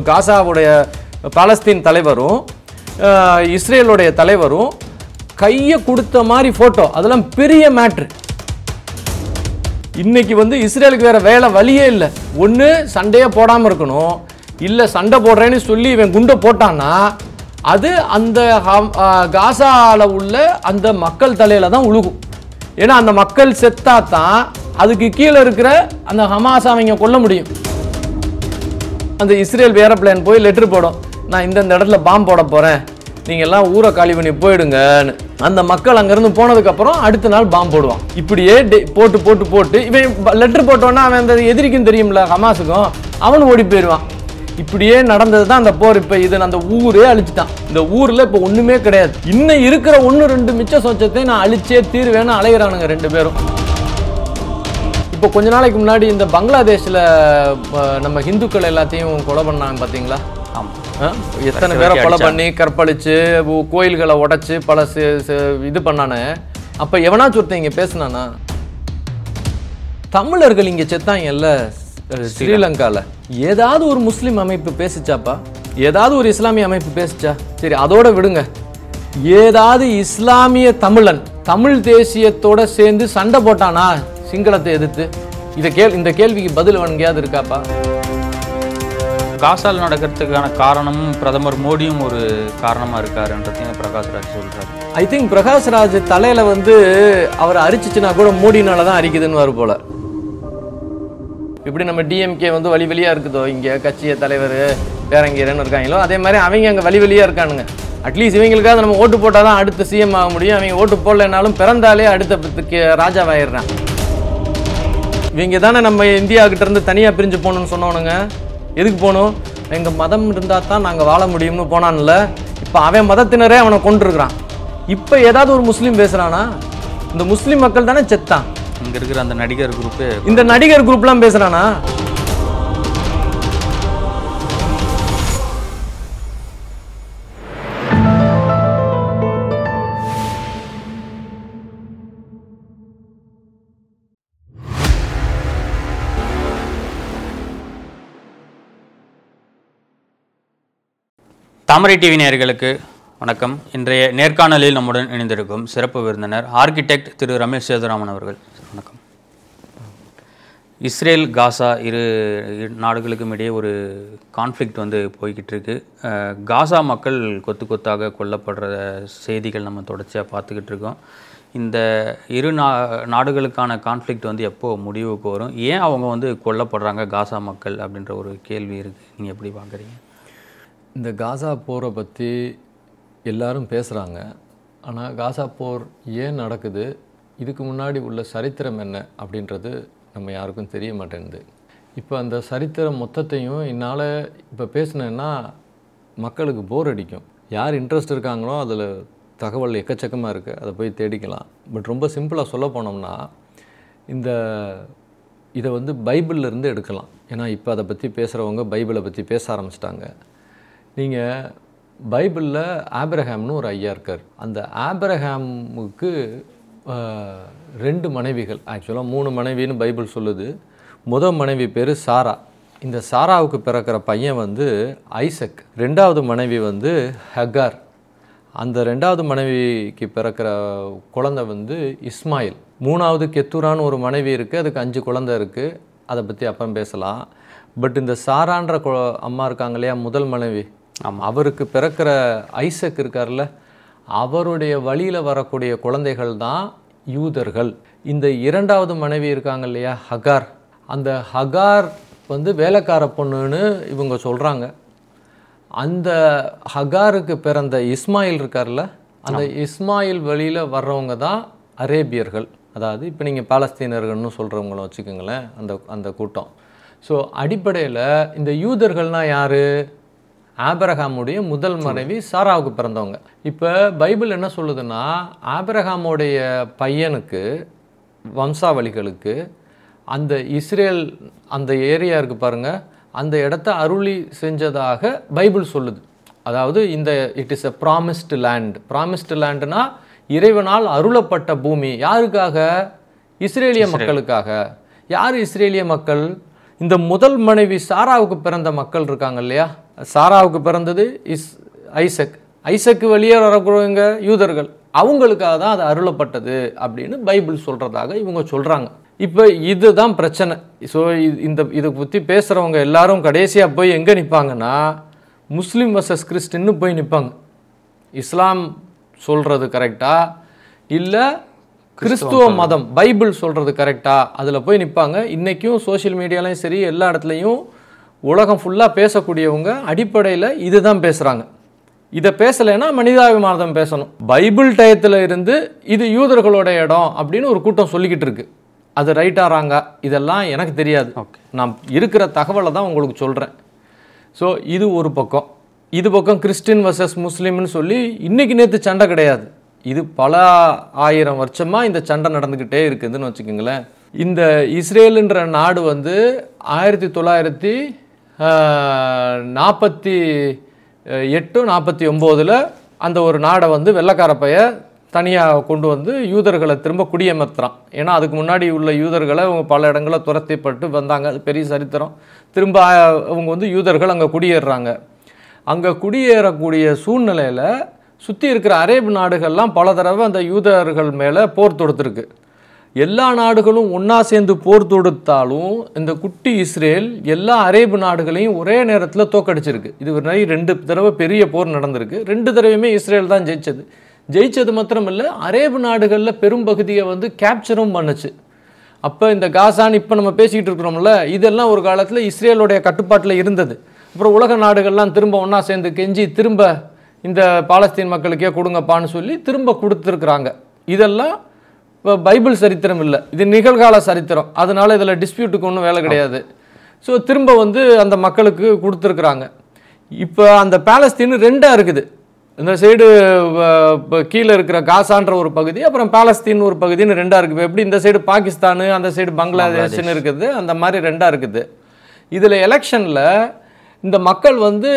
காசாவுடைய பாலஸ்தீன் தலைவரும் இஸ்ரேலுடைய தலைவரும் கையை கொடுத்த மாதிரி ஃபோட்டோ, அதெல்லாம் பெரிய மேட்ரு. இன்னைக்கு வந்து இஸ்ரேலுக்கு வேற வேலை வழியே இல்லை. ஒன்று சண்டையே போடாமல் இருக்கணும், இல்லை சண்டை போடுறேன்னு சொல்லி இவன் குண்டை போட்டான்னா அது அந்த காசாவில் உள்ள அந்த மக்கள் தலையில தான் உழுகும். ஏன்னா அந்த மக்கள் செத்தா தான் அதுக்கு கீழே இருக்கிற அந்த ஹமாஸ் அவங்க கொல்ல முடியும். அந்த இஸ்ரேல் ஏரோப்ளேன் போய் லெட்டர் போடும், நான் இந்த இடத்துல பாம்பு போட போகிறேன், நீங்கள் எல்லாம் ஊரை காலி பண்ணி போயிடுங்கன்னு. அந்த மக்கள் அங்கேருந்து போனதுக்கப்புறம் அடுத்த நாள் பாம்பு போடுவான். இப்படியே போட்டு போட்டு போட்டு இவன் லெட்டர் போட்டோன்னா அவன் அந்த எதிரிக்கும் தெரியும்ல ஹமாஸுக்கும், அவனு ஓடி போயிடுவான். இப்படியே நடந்தது தான் அந்த போர். இப்போ இது அந்த ஊரே அழிச்சிட்டான். இந்த ஊரில் இப்போ ஒன்றுமே கிடையாது. இன்னும் இருக்கிற 1-2 மிச்ச சொச்சத்தை நான் அழிச்சே தீர்வேன்னு அலைகிறானுங்க 2 பேரும். இப்போ கொஞ்ச நாளைக்கு முன்னாடி இந்த பங்களாதேஷில் நம்ம ஹிந்துக்கள் எல்லாத்தையும் கொலை பண்ணாங்க பார்த்தீங்களா? எத்தனை பேரை கொலை பண்ணி கற்பழிச்சு கோயில்களை உடைச்சு பல இது பண்ணானே. அப்போ எவனாச்சும் ஒருத்தன் இங்கே பேசினானா? தமிழர்கள் இங்கே செத்தாங்கல்ல ஸ்ரீலங்காவில், ஏதாவது ஒரு முஸ்லீம் அமைப்பு பேசிச்சாப்பா? ஏதாவது ஒரு இஸ்லாமிய அமைப்பு பேசிச்சா? சரி, அதோட விடுங்க. ஏதாவது இஸ்லாமிய தமிழன் தமிழ் தேசியத்தோட சேர்ந்து சண்டை போட்டானா சிங்களத்தை எதிர்த்து? இந்த கேள்விக்கு பதில் எங்கேயாவது இருக்காப்பா? காசால் நடக்கிறதுக்கான காரணமும் பிரதமர் மோடியும் ஒரு காரணமாக இருக்காருன்றதையும் பிரகாஷ்ராஜ் சொல்கிறார். ஐ திங்க் பிரகாஷ்ராஜ் தலையில் வந்து அவரை அரிச்சிச்சுன்னா கூட மோடினால தான் அரிக்குதுன்னு வரும் போல. இப்படி நம்ம டிஎம்கே வந்து வழி வழியாக இருக்குதோ இங்கே கட்சிய தலைவர் பேரங்கீரன்னு இருக்காங்களோ, அதே மாதிரி அவங்க அங்கே வழி வழியாக இருக்கானுங்க. அட்லீஸ்ட் இவங்களுக்காக நம்ம ஓட்டு போட்டால் தான் அடுத்த சிஎம் ஆக முடியும். அவங்க ஓட்டு போடலைனாலும் பிறந்தாலே அடுத்த ராஜாவாயிடுறான். இவங்க தானே நம்ம இந்தியாவுக்கிட்ட இருந்து தனியாக பிரிஞ்சு போகணுன்னு சொன்னவனுங்க. எதுக்கு போகணும்? எங்கள் மதம் இருந்தால் தான் நாங்கள் வாழ முடியும்னு போனான்ல. இப்போ அவன் மதத்தினரே அவனை கொண்டிருக்கிறான். இப்போ ஏதாவது ஒரு முஸ்லீம் பேசுகிறானா? இந்த முஸ்லீம் மக்கள் தானே செத்தான். இங்கே இருக்கிற அந்த நடிகர் குரூப்பு, இந்த நடிகர் குரூப்லாம் பேசுகிறானா? தாமரை டிவி நேயர்களுக்கு வணக்கம். இன்றைய நேர்காணலில் நம்முடன் இணைந்திருக்கும் சிறப்பு விருந்தினர் ஆர்கிடெக்ட் திரு ரமேஷ் சேதுராமன் அவர்கள். வணக்கம். இஸ்ரேல் காசா இரு நாடுகளுக்கும் இடையே ஒரு கான்ஃப்ளிக்ட் வந்து போய்கிட்டு இருக்கு. காசா மக்கள் கொத்து கொத்தாக கொல்லப்படுற செய்திகள் நம்ம தொடர்ச்சியாக பார்த்துக்கிட்டு இருக்கோம். இந்த இரு நாடுகளுக்கான கான்ஃப்ளிக்ட் வந்து எப்போது முடிவுக்கு வரும்? ஏன் அவங்க வந்து கொல்லப்படுறாங்க காசா மக்கள் அப்படின்ற ஒரு கேள்வி இருக்குது. நீங்கள் எப்படி பார்க்குறீங்க? இந்த காசா போரை பற்றி எல்லாரும் பேசுகிறாங்க. ஆனால் காசா போர் ஏன் நடக்குது, இதுக்கு முன்னாடி உள்ள சரித்திரம் என்ன அப்படின்றது நம்ம யாருக்கும் தெரிய மாட்டேங்குது. இப்போ அந்த சரித்திரம் மொத்தத்தையும் என்னால் இப்போ பேசினேன்னா மக்களுக்கு போர் அடிக்கும். யார் இன்ட்ரெஸ்ட் இருக்காங்களோ அதில் தகவல் எக்கச்சக்கமாக இருக்குது, அதை போய் தேடிக்கலாம். பட் ரொம்ப சிம்பிளாக சொல்ல போனோம்னா இதை வந்து பைபிள்லேருந்து எடுக்கலாம். ஏன்னா இப்போ அதை பற்றி பேசுகிறவங்க பைபிளை பற்றி பேச ஆரம்பிச்சிட்டாங்க. நீங்கள் பைபிளில் ஆபிரஹாம்னு ஒரு ஐயா இருக்கார். அந்த ஆபிரஹாமுக்கு 2 மனைவிகள், ஆக்சுவலாக 3 மனைவின்னு பைபிள் சொல்லுது. முதல் மனைவி பேர் சாரா. இந்த சாராவுக்கு பிறக்கிற பையன் வந்து ஐசக். 2வது மனைவி வந்து ஹகார். அந்த 2வது மனைவிக்கு பிறக்கிற குழந்தை வந்து இஸ்மாயில். 3வது கெத்துரான்னு ஒரு மனைவி இருக்குது, அதுக்கு 5 குழந்தை இருக்குது. அதை பற்றி அப்புறம் பேசலாம். பட் இந்த சாரான்ற அம்மா இருக்காங்க இல்லையா, முதல் மனைவி, அவருக்கு பிறக்கிற ஐசக் இருக்கார்ல, அவருடைய வழியில் வரக்கூடிய குழந்தைகள் தான் யூதர்கள். இந்த 2வது மனைவி இருக்காங்க இல்லையா ஹகார், அந்த ஹகார் வந்து வேலைக்கார பொண்ணுன்னு இவங்க சொல்கிறாங்க. அந்த ஹகாருக்கு பிறந்த இஸ்மாயில் இருக்கார்ல, அந்த இஸ்மாயில் வழியில் வர்றவங்க தான் அரேபியர்கள். அதாவது இப்போ நீங்கள் பாலஸ்தீனர்கள்னு சொல்கிறவங்கள வச்சுக்கோங்களேன், அந்த கூட்டம். ஸோ அடிப்படையில் இந்த யூதர்கள்னால் யார்? ஆபிரகாமுடைய முதல் மனைவி சாராவுக்கு பிறந்தவங்க. இப்போ பைபிள் என்ன சொல்லுதுன்னா, ஆபிரகாமுடைய பையனுக்கு வம்சாவளிகளுக்கு அந்த இஸ்ரேல் அந்த ஏரியா இருக்குது பாருங்கள், அந்த இடத்த அருளி செஞ்சதாக பைபிள் சொல்லுது. அதாவது it is a promised land. Promised லேண்டுனா இறைவனால் அருளப்பட்ட பூமி. யாருக்காக? இஸ்ரேலிய மக்களுக்காக. யார் இஸ்ரேலிய மக்கள்? இந்த முதல் மனைவி சாராவுக்கு பிறந்த மக்கள் இருக்காங்க இல்லையா, சாராவுக்கு பிறந்தது ஐசக். ஐசக்கு வெளியே வரக்கூடியவங்க யூதர்கள், அவங்களுக்காக தான் அது அருளப்பட்டது அப்படின்னு பைபிள் சொல்கிறதாக இவங்க சொல்கிறாங்க. இப்போ இதுதான் பிரச்சனை. ஸோ இதை பற்றி பேசுகிறவங்க எல்லாரும் கடைசியாக போய் எங்கே நிற்பாங்கன்னா முஸ்லீம் வர்சஸ் கிறிஸ்டின்னு போய் நிற்பாங்க. இஸ்லாம் சொல்கிறது கரெக்டா இல்லை கிறிஸ்துவ மதம் பைபிள் சொல்கிறது கரெக்டா, அதில் போய் நிற்பாங்க. இன்றைக்கும் சோஷியல் மீடியாலையும் சரி எல்லா இடத்துலையும் உலகம் ஃபுல்லாக பேசக்கூடியவங்க அடிப்படையில் இதுதான் பேசுகிறாங்க. இதை பேசலைன்னா மனிதாபிமானம் பேசணும். பைபிள் டயத்தில் இருந்து இது யூதர்களோட இடம் அப்படின்னு ஒரு கூட்டம் சொல்லிக்கிட்டு இருக்கு. அது ரைட்டாராங்க இதெல்லாம் எனக்கு தெரியாது. நான் இருக்கிற தகவலை தான் உங்களுக்கு சொல்கிறேன். ஸோ இது ஒரு பக்கம். இது பக்கம் கிறிஸ்டின் வர்சஸ் முஸ்லீம்னு சொல்லி இன்றைக்கி நேற்று சண்டை கிடையாது. இது பல ஆயிரம் வருஷமாக இந்த சண்டை நடந்துக்கிட்டே இருக்குதுன்னு வச்சுக்கோங்களேன். இந்த இஸ்ரேலுன்ற நாடு வந்து 1948-49 அந்த ஒரு நாடை வந்து வெள்ளைக்கார பைய தனியாக கொண்டு வந்து யூதர்களை திரும்ப குடியமர்த்துறான். ஏன்னா அதுக்கு முன்னாடி உள்ள யூதர்களை அவங்க பல இடங்களில் துரத்திப்பட்டு வந்தாங்க. அது பெரிய சரித்திரம். திரும்ப அவங்க வந்து யூதர்கள் அங்கே குடியேறுறாங்க. அங்கே குடியேறக்கூடிய சூழ்நிலையில் சுற்றி இருக்கிற அரேபு நாடுகள்லாம் பல தடவை அந்த யூதர்கள் மேலே போர் தொடுத்துருக்கு. எல்லா நாடுகளும் ஒன்றா சேர்ந்து போர் தொடுத்தாலும் இந்த குட்டி இஸ்ரேல் எல்லா அரேபு நாடுகளையும் ஒரே நேரத்தில் தோக்கடிச்சிருக்கு. இது ஒரு 2 தடவை பெரிய போர் நடந்திருக்கு. 2 தடவையுமே இஸ்ரேல் தான் ஜெயிச்சது. ஜெயிச்சது மாத்திரமில்லை, அரேபு நாடுகளில் பெரும் பகுதியை வந்து கேப்சரும் பண்ணுச்சு. அப்போ இந்த காசான்னு இப்போ நம்ம பேசிக்கிட்டு இருக்கிறோம்ல, இதெல்லாம் ஒரு காலத்தில் இஸ்ரேலுடைய கட்டுப்பாட்டில் இருந்தது. அப்புறம் உலக நாடுகள்லாம் திரும்ப ஒன்றா சேர்ந்து கெஞ்சி திரும்ப இந்த பாலஸ்தீன் மக்களுக்கே கொடுங்கப்பான்னு சொல்லி திரும்ப கொடுத்துருக்குறாங்க. இதெல்லாம் இப்போ பைபிள் சரித்திரம் இல்லை, இது நிகழ்கால சரித்திரம். அதனால இதில் டிஸ்பியூட்டுக்கு ஒன்றும் வேலை கிடையாது. ஸோ திரும்ப வந்து அந்த மக்களுக்கு கொடுத்துருக்குறாங்க. இப்போ அந்த பாலஸ்தீன் 2ஆக இருக்குது. இந்த சைடு கீழே இருக்கிற காசான்ற ஒரு பகுதி, அப்புறம் பாலஸ்தீன் ஒரு பகுதின்னு 2ஆக இருக்குது. எப்படி இந்த சைடு பாகிஸ்தானு அந்த சைடு பங்களாதேஷ்னு இருக்குது, அந்த மாதிரி 2ஆக இருக்குது. இதில் எலெக்ஷனில் இந்த மக்கள் வந்து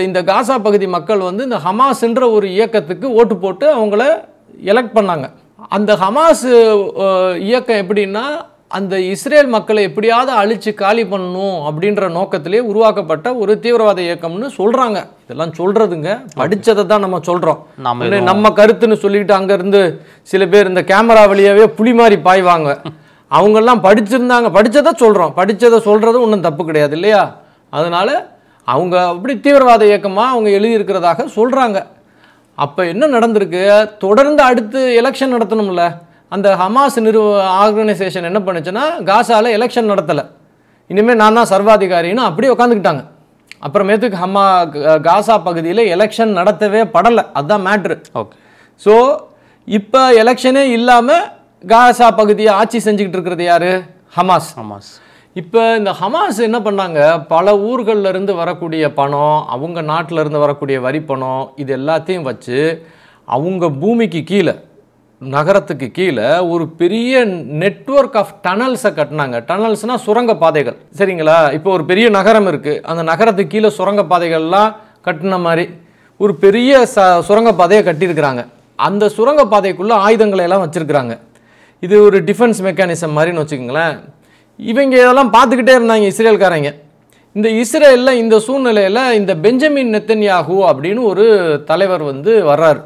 இந்த காசா பகுதி மக்கள் வந்து இந்த ஹமாஸ்ன்ற ஒரு இயக்கத்துக்கு ஓட்டு போட்டு அவங்கள எலெக்ட் பண்ணாங்க. அந்த ஹமாஸ் இயக்கம் எப்படின்னா அந்த இஸ்ரேல் மக்களை எப்படியாவது அழிச்சு காலி பண்ணணும் அப்படின்ற நோக்கத்திலே உருவாக்கப்பட்ட ஒரு தீவிரவாத இயக்கம்னு சொல்கிறாங்க. இதெல்லாம் சொல்கிறதுங்க, படித்ததை தான் நம்ம சொல்கிறோம். நம்ம கருத்துன்னு சொல்லிக்கிட்டு அங்கேருந்து சில பேர் இந்த கேமரா வழியாகவே புலி மாதிரி பாய்வாங்க. அவங்கெல்லாம் படிச்சிருந்தாங்க, படித்ததை சொல்கிறோம். படித்ததை சொல்கிறது ஒன்றும் தப்பு கிடையாது இல்லையா? அதனால் அவங்க அப்படி தீவிரவாத இயக்கமாக அவங்க எழுதியிருக்கிறதாக சொல்கிறாங்க. அப்போ என்ன நடந்திருக்கு, தொடர்ந்து அடுத்து எலெக்ஷன் நடத்தணும்ல. அந்த ஹமாஸ் ஆர்கனைசேஷன் என்ன பண்ணுச்சுன்னா காசாவில் எலெக்ஷன் நடத்தலை, இனிமேல் நான் தான் சர்வாதிகாரின்னு அப்படியே உட்காந்துக்கிட்டாங்க. அப்புறமேட்டுக்கு காசா பகுதியில் எலெக்ஷன் நடத்தவே படலை, அதுதான் மேட்ரு. ஓகே. ஸோ இப்போ எலெக்ஷனே இல்லாமல் காசா பகுதியை ஆட்சி செஞ்சுக்கிட்டு இருக்கிறது யார்? ஹமாஸ். இப்போ இந்த ஹமாஸ் என்ன பண்ணாங்க, பல ஊர்களில் இருந்து வரக்கூடிய பணம், அவங்க நாட்டில் இருந்து வரக்கூடிய வரி பணம், இது எல்லாத்தையும் வச்சு அவங்க பூமிக்கு கீழே, நகரத்துக்கு கீழே ஒரு பெரிய நெட்வொர்க் ஆஃப் டனல்ஸை கட்டினாங்க. டனல்ஸ்னால் சுரங்க பாதைகள், சரிங்களா? இப்போ ஒரு பெரிய நகரம் இருக்குது, அந்த நகரத்துக்கு கீழே சுரங்க பாதைகள்லாம் கட்டின மாதிரி ஒரு பெரிய சுரங்க பாதையை கட்டியிருக்கிறாங்க. அந்த சுரங்க பாதைக்குள்ளே ஆயுதங்களை எல்லாம் வச்சுருக்கிறாங்க. இது ஒரு டிஃபென்ஸ் மெக்கானிசம் மாதிரின்னு வச்சுக்கோங்களேன். இவங்க இதெல்லாம் பார்த்துக்கிட்டே இருந்தாங்க இஸ்ரேல்காரங்க. இந்த இஸ்ரேலில் இந்த சூழ்நிலையில் இந்த பெஞ்சமின் நெத்தன்யாகு அப்படின்னு ஒரு தலைவர் வந்து வர்றார்,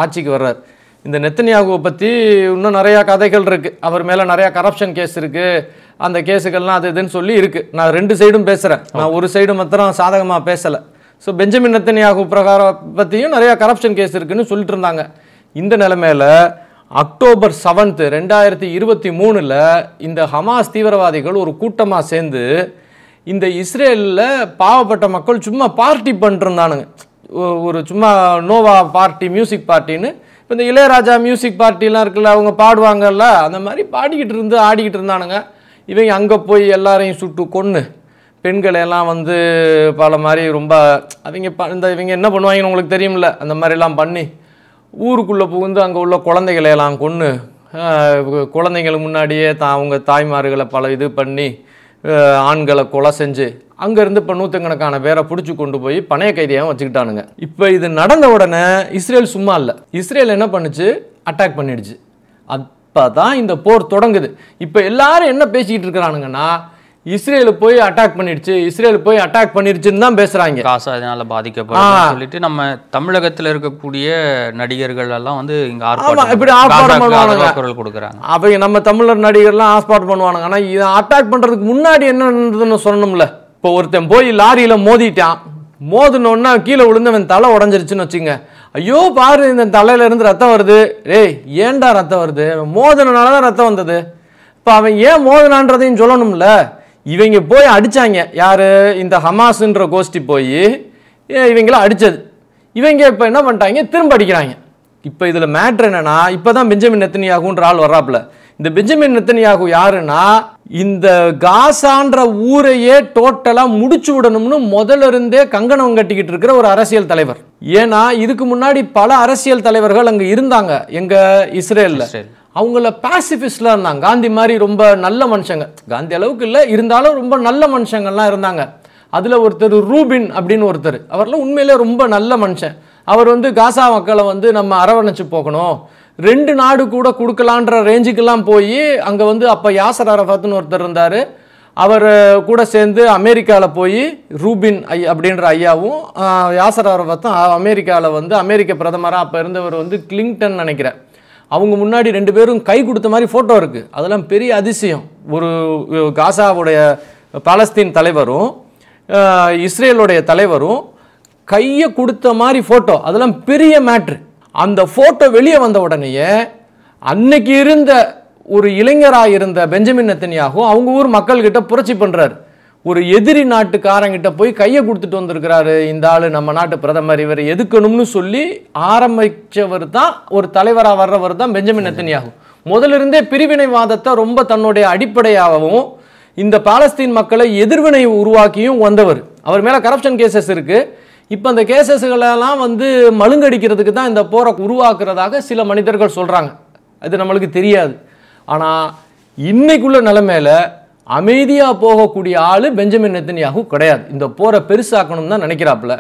ஆட்சிக்கு வர்றார். இந்த நெத்தன்யாகுவை பற்றி இன்னும் நிறையா கதைகள் இருக்குது. அவர் மேலே நிறையா கரப்ஷன் கேஸ் இருக்குது, அந்த கேஸுகள்லாம் அது இதுன்னு சொல்லி இருக்குது. நான் 2 சைடும் பேசுகிறேன், நான் ஒரு சைடு மாத்திரம் சாதகமாக பேசலை. ஸோ பெஞ்சமின் நெத்தன்யாகு பிரகாரம் பற்றியும் நிறையா கரப்ஷன் கேஸ் இருக்குதுன்னு சொல்லிட்டு இருந்தாங்க. இந்த நிலைமையில் அக்டோபர் 7, 2023 இந்த ஹமாஸ் தீவிரவாதிகள் ஒரு கூட்டமாக சேர்ந்து இந்த இஸ்ரேலில் பாவப்பட்ட மக்கள் சும்மா பார்ட்டி பண்ணிருந்தானுங்க. ஒரு சும்மா நோவா பார்ட்டி, மியூசிக் பார்ட்டின்னு. இப்போ இந்த இளையராஜா மியூசிக் பார்ட்டிலாம் இருக்குல்ல, அவங்க பாடுவாங்கல்ல, அந்த மாதிரி பாடிக்கிட்டு இருந்து ஆடிக்கிட்டு இருந்தானுங்க. இவங்க அங்கே போய் எல்லாரையும் சுட்டு கொன்று பெண்களையெல்லாம் வந்து பல மாதிரி ரொம்ப இவங்க என்ன பண்ணுவாங்கன்னு உங்களுக்கு தெரியும்ல, அந்த மாதிரிலாம் பண்ணி ஊருக்குள்ளே புகுந்து அங்கே உள்ள குழந்தைகளையெல்லாம் கொன்று, குழந்தைங்களுக்கு முன்னாடியே அவங்க தாய்மார்களை பல இது பண்ணி ஆண்களை கொலை செஞ்சு அங்கேருந்து இப்போ 100கணக்கான பேரை பிடிச்சி கொண்டு போய் பணைய கைதியாக வச்சுக்கிட்டானுங்க. இப்போ இது நடந்த உடனே இஸ்ரேல் சும்மா இல்லை, இஸ்ரேல் என்ன பண்ணுச்சு, அட்டாக் பண்ணிடுச்சு. அப்போ தான் இந்த போர் தொடங்குது. இப்போ எல்லாரும் என்ன பேசிக்கிட்டு இருக்கிறானுங்கன்னா, இஸ்ரேல் போய் அட்டாக் பண்ணிடுச்சுன்னு தான் பேசுறாங்க. காசா இதனால பாதிக்கப்படும் சொல்லிட்டு நம்ம தமிழகத்துல இருக்கக்கூடிய நடிகர்கள் எல்லாம் வந்து இங்க குரல் கொடுக்குறாங்க. அவங்க நம்ம தமிழர் நடிகர்லாம் ஆர்ப்பாட்டம் பண்ணுவானுங்க. ஆனா இதை அட்டாக் பண்றதுக்கு முன்னாடி என்னன்னு சொல்லணும்ல. இப்போ ஒருத்தன் போய் லாரியில மோதிட்டான், மோதினோன்னா கீழே விழுந்தவன் தலை உடஞ்சிருச்சுன்னு வச்சுங்க, ஐயோ பாரு இந்த தலையில இருந்து ரத்தம் வருது, ஏன்டா ரத்தம் வருது, மோதினாலதான் ரத்தம் வந்தது. இப்போ அவன் ஏன் மோதினான்றதையும் சொல்லணும்ல. இவங்க போய் அடிச்சாங்க, யாரு இந்த ஹமாஸ்ன்ற கோஷ்டி போய் இவங்கள அடிச்சது. இவங்க இப்போ என்ன பண்ணிட்டாங்க, திரும்ப அடிக்கிறாங்க. இப்போ இதில் மேட்ரு என்னன்னா, இப்போ தான் பெஞ்சமின் நெத்தனியாகுன்ற ஆள் வர்றாப்புல. இந்த பெஞ்சமின் நெத்தனியாகு யாருன்னா, இந்த காசான்ற ஊரையே டோட்டலாக முடிச்சு விடணும்னு முதல்ல இருந்தே கங்கணம் கட்டிக்கிட்டு இருக்கிற ஒரு அரசியல் தலைவர். ஏன்னா இதுக்கு முன்னாடி பல அரசியல் தலைவர்கள் அங்கே இருந்தாங்க, எங்க இஸ்ரேலில். அவங்கள பாசிபிஸ்ட்லாம் இருந்தாங்க, காந்தி மாதிரி ரொம்ப நல்ல மனுஷங்க, காந்தி அளவுக்கு இல்லை இருந்தாலும் ரொம்ப நல்ல மனுஷங்கள்லாம் இருந்தாங்க. அதில் ஒருத்தர் ரூபின் அப்படின்னு ஒருத்தர், அவர்லாம் உண்மையிலே ரொம்ப நல்ல மனுஷன். அவர் வந்து காசா மக்களை வந்து நம்ம அரவணைச்சு போகணும், 2 நாடு கூட கொடுக்கலான்ற ரேஞ்சுக்கெல்லாம் போய் அங்கே வந்து அப்போ யாசர் அரஃபாத்னு ஒருத்தர் இருந்தார், அவர் கூட சேர்ந்து அமெரிக்காவில் போய் ரூபின் அப்படின்ற ஐயாவும் யாசர் அரஃபாத்தும் அமெரிக்காவில் வந்து அமெரிக்க பிரதமராக அப்போ இருந்தவர் வந்து கிளிங்டன் நினைக்கிறேன், அவங்க முன்னாடி 2 பேரும் கை கொடுத்த மாதிரி ஃபோட்டோ இருக்குது. அதெல்லாம் பெரிய அதிசயம். ஒரு காசாவுடைய பாலஸ்தீன் தலைவரும் இஸ்ரேலுடைய தலைவரும் கையை கொடுத்த மாதிரி ஃபோட்டோ, அதெல்லாம் பெரிய மேட்ரு. அந்த ஃபோட்டோ வெளியே வந்த உடனேயே அன்னைக்கு இருந்த ஒரு இளைஞராக இருந்த பெஞ்சமின் நெத்தனியாகு அவங்க ஊர் மக்கள்கிட்ட புரட்சி பண்ணுறாரு. ஒரு எதிரி நாட்டுக்காரங்கிட்ட போய் கையை கொடுத்துட்டு வந்திருக்கிறாரு இந்த ஆள், நம்ம நாட்டு பிரதமர், இவர் எதுக்கணும்னு சொல்லி ஆரம்பித்தவர் தான், ஒரு தலைவராக வர்றவர் தான் பெஞ்சமின் நெத்தனியாகு. முதல்ல இருந்தே பிரிவினைவாதத்தை ரொம்ப தன்னுடைய அடிப்படையாகவும் இந்த பாலஸ்தீன் மக்களை எதிர்வினை உருவாக்கியும் வந்தவர். அவர் மேலே கரப்ஷன் கேசஸ் இருக்குது. இப்போ அந்த கேசஸ்களெல்லாம் வந்து மழுங்கடிக்கிறதுக்கு தான் இந்த போரை உருவாக்குறதாக சில மனிதர்கள் சொல்கிறாங்க. அது நம்மளுக்கு தெரியாது. ஆனால் இன்னைக்குள்ள நிலைமையில அமைதியாக போகக்கூடிய ஆள் பெஞ்சமின் நெத்தனியாகு கிடையாது. இந்த போரை பெருசாக்கணும் தான் நினைக்கிறாப்புல.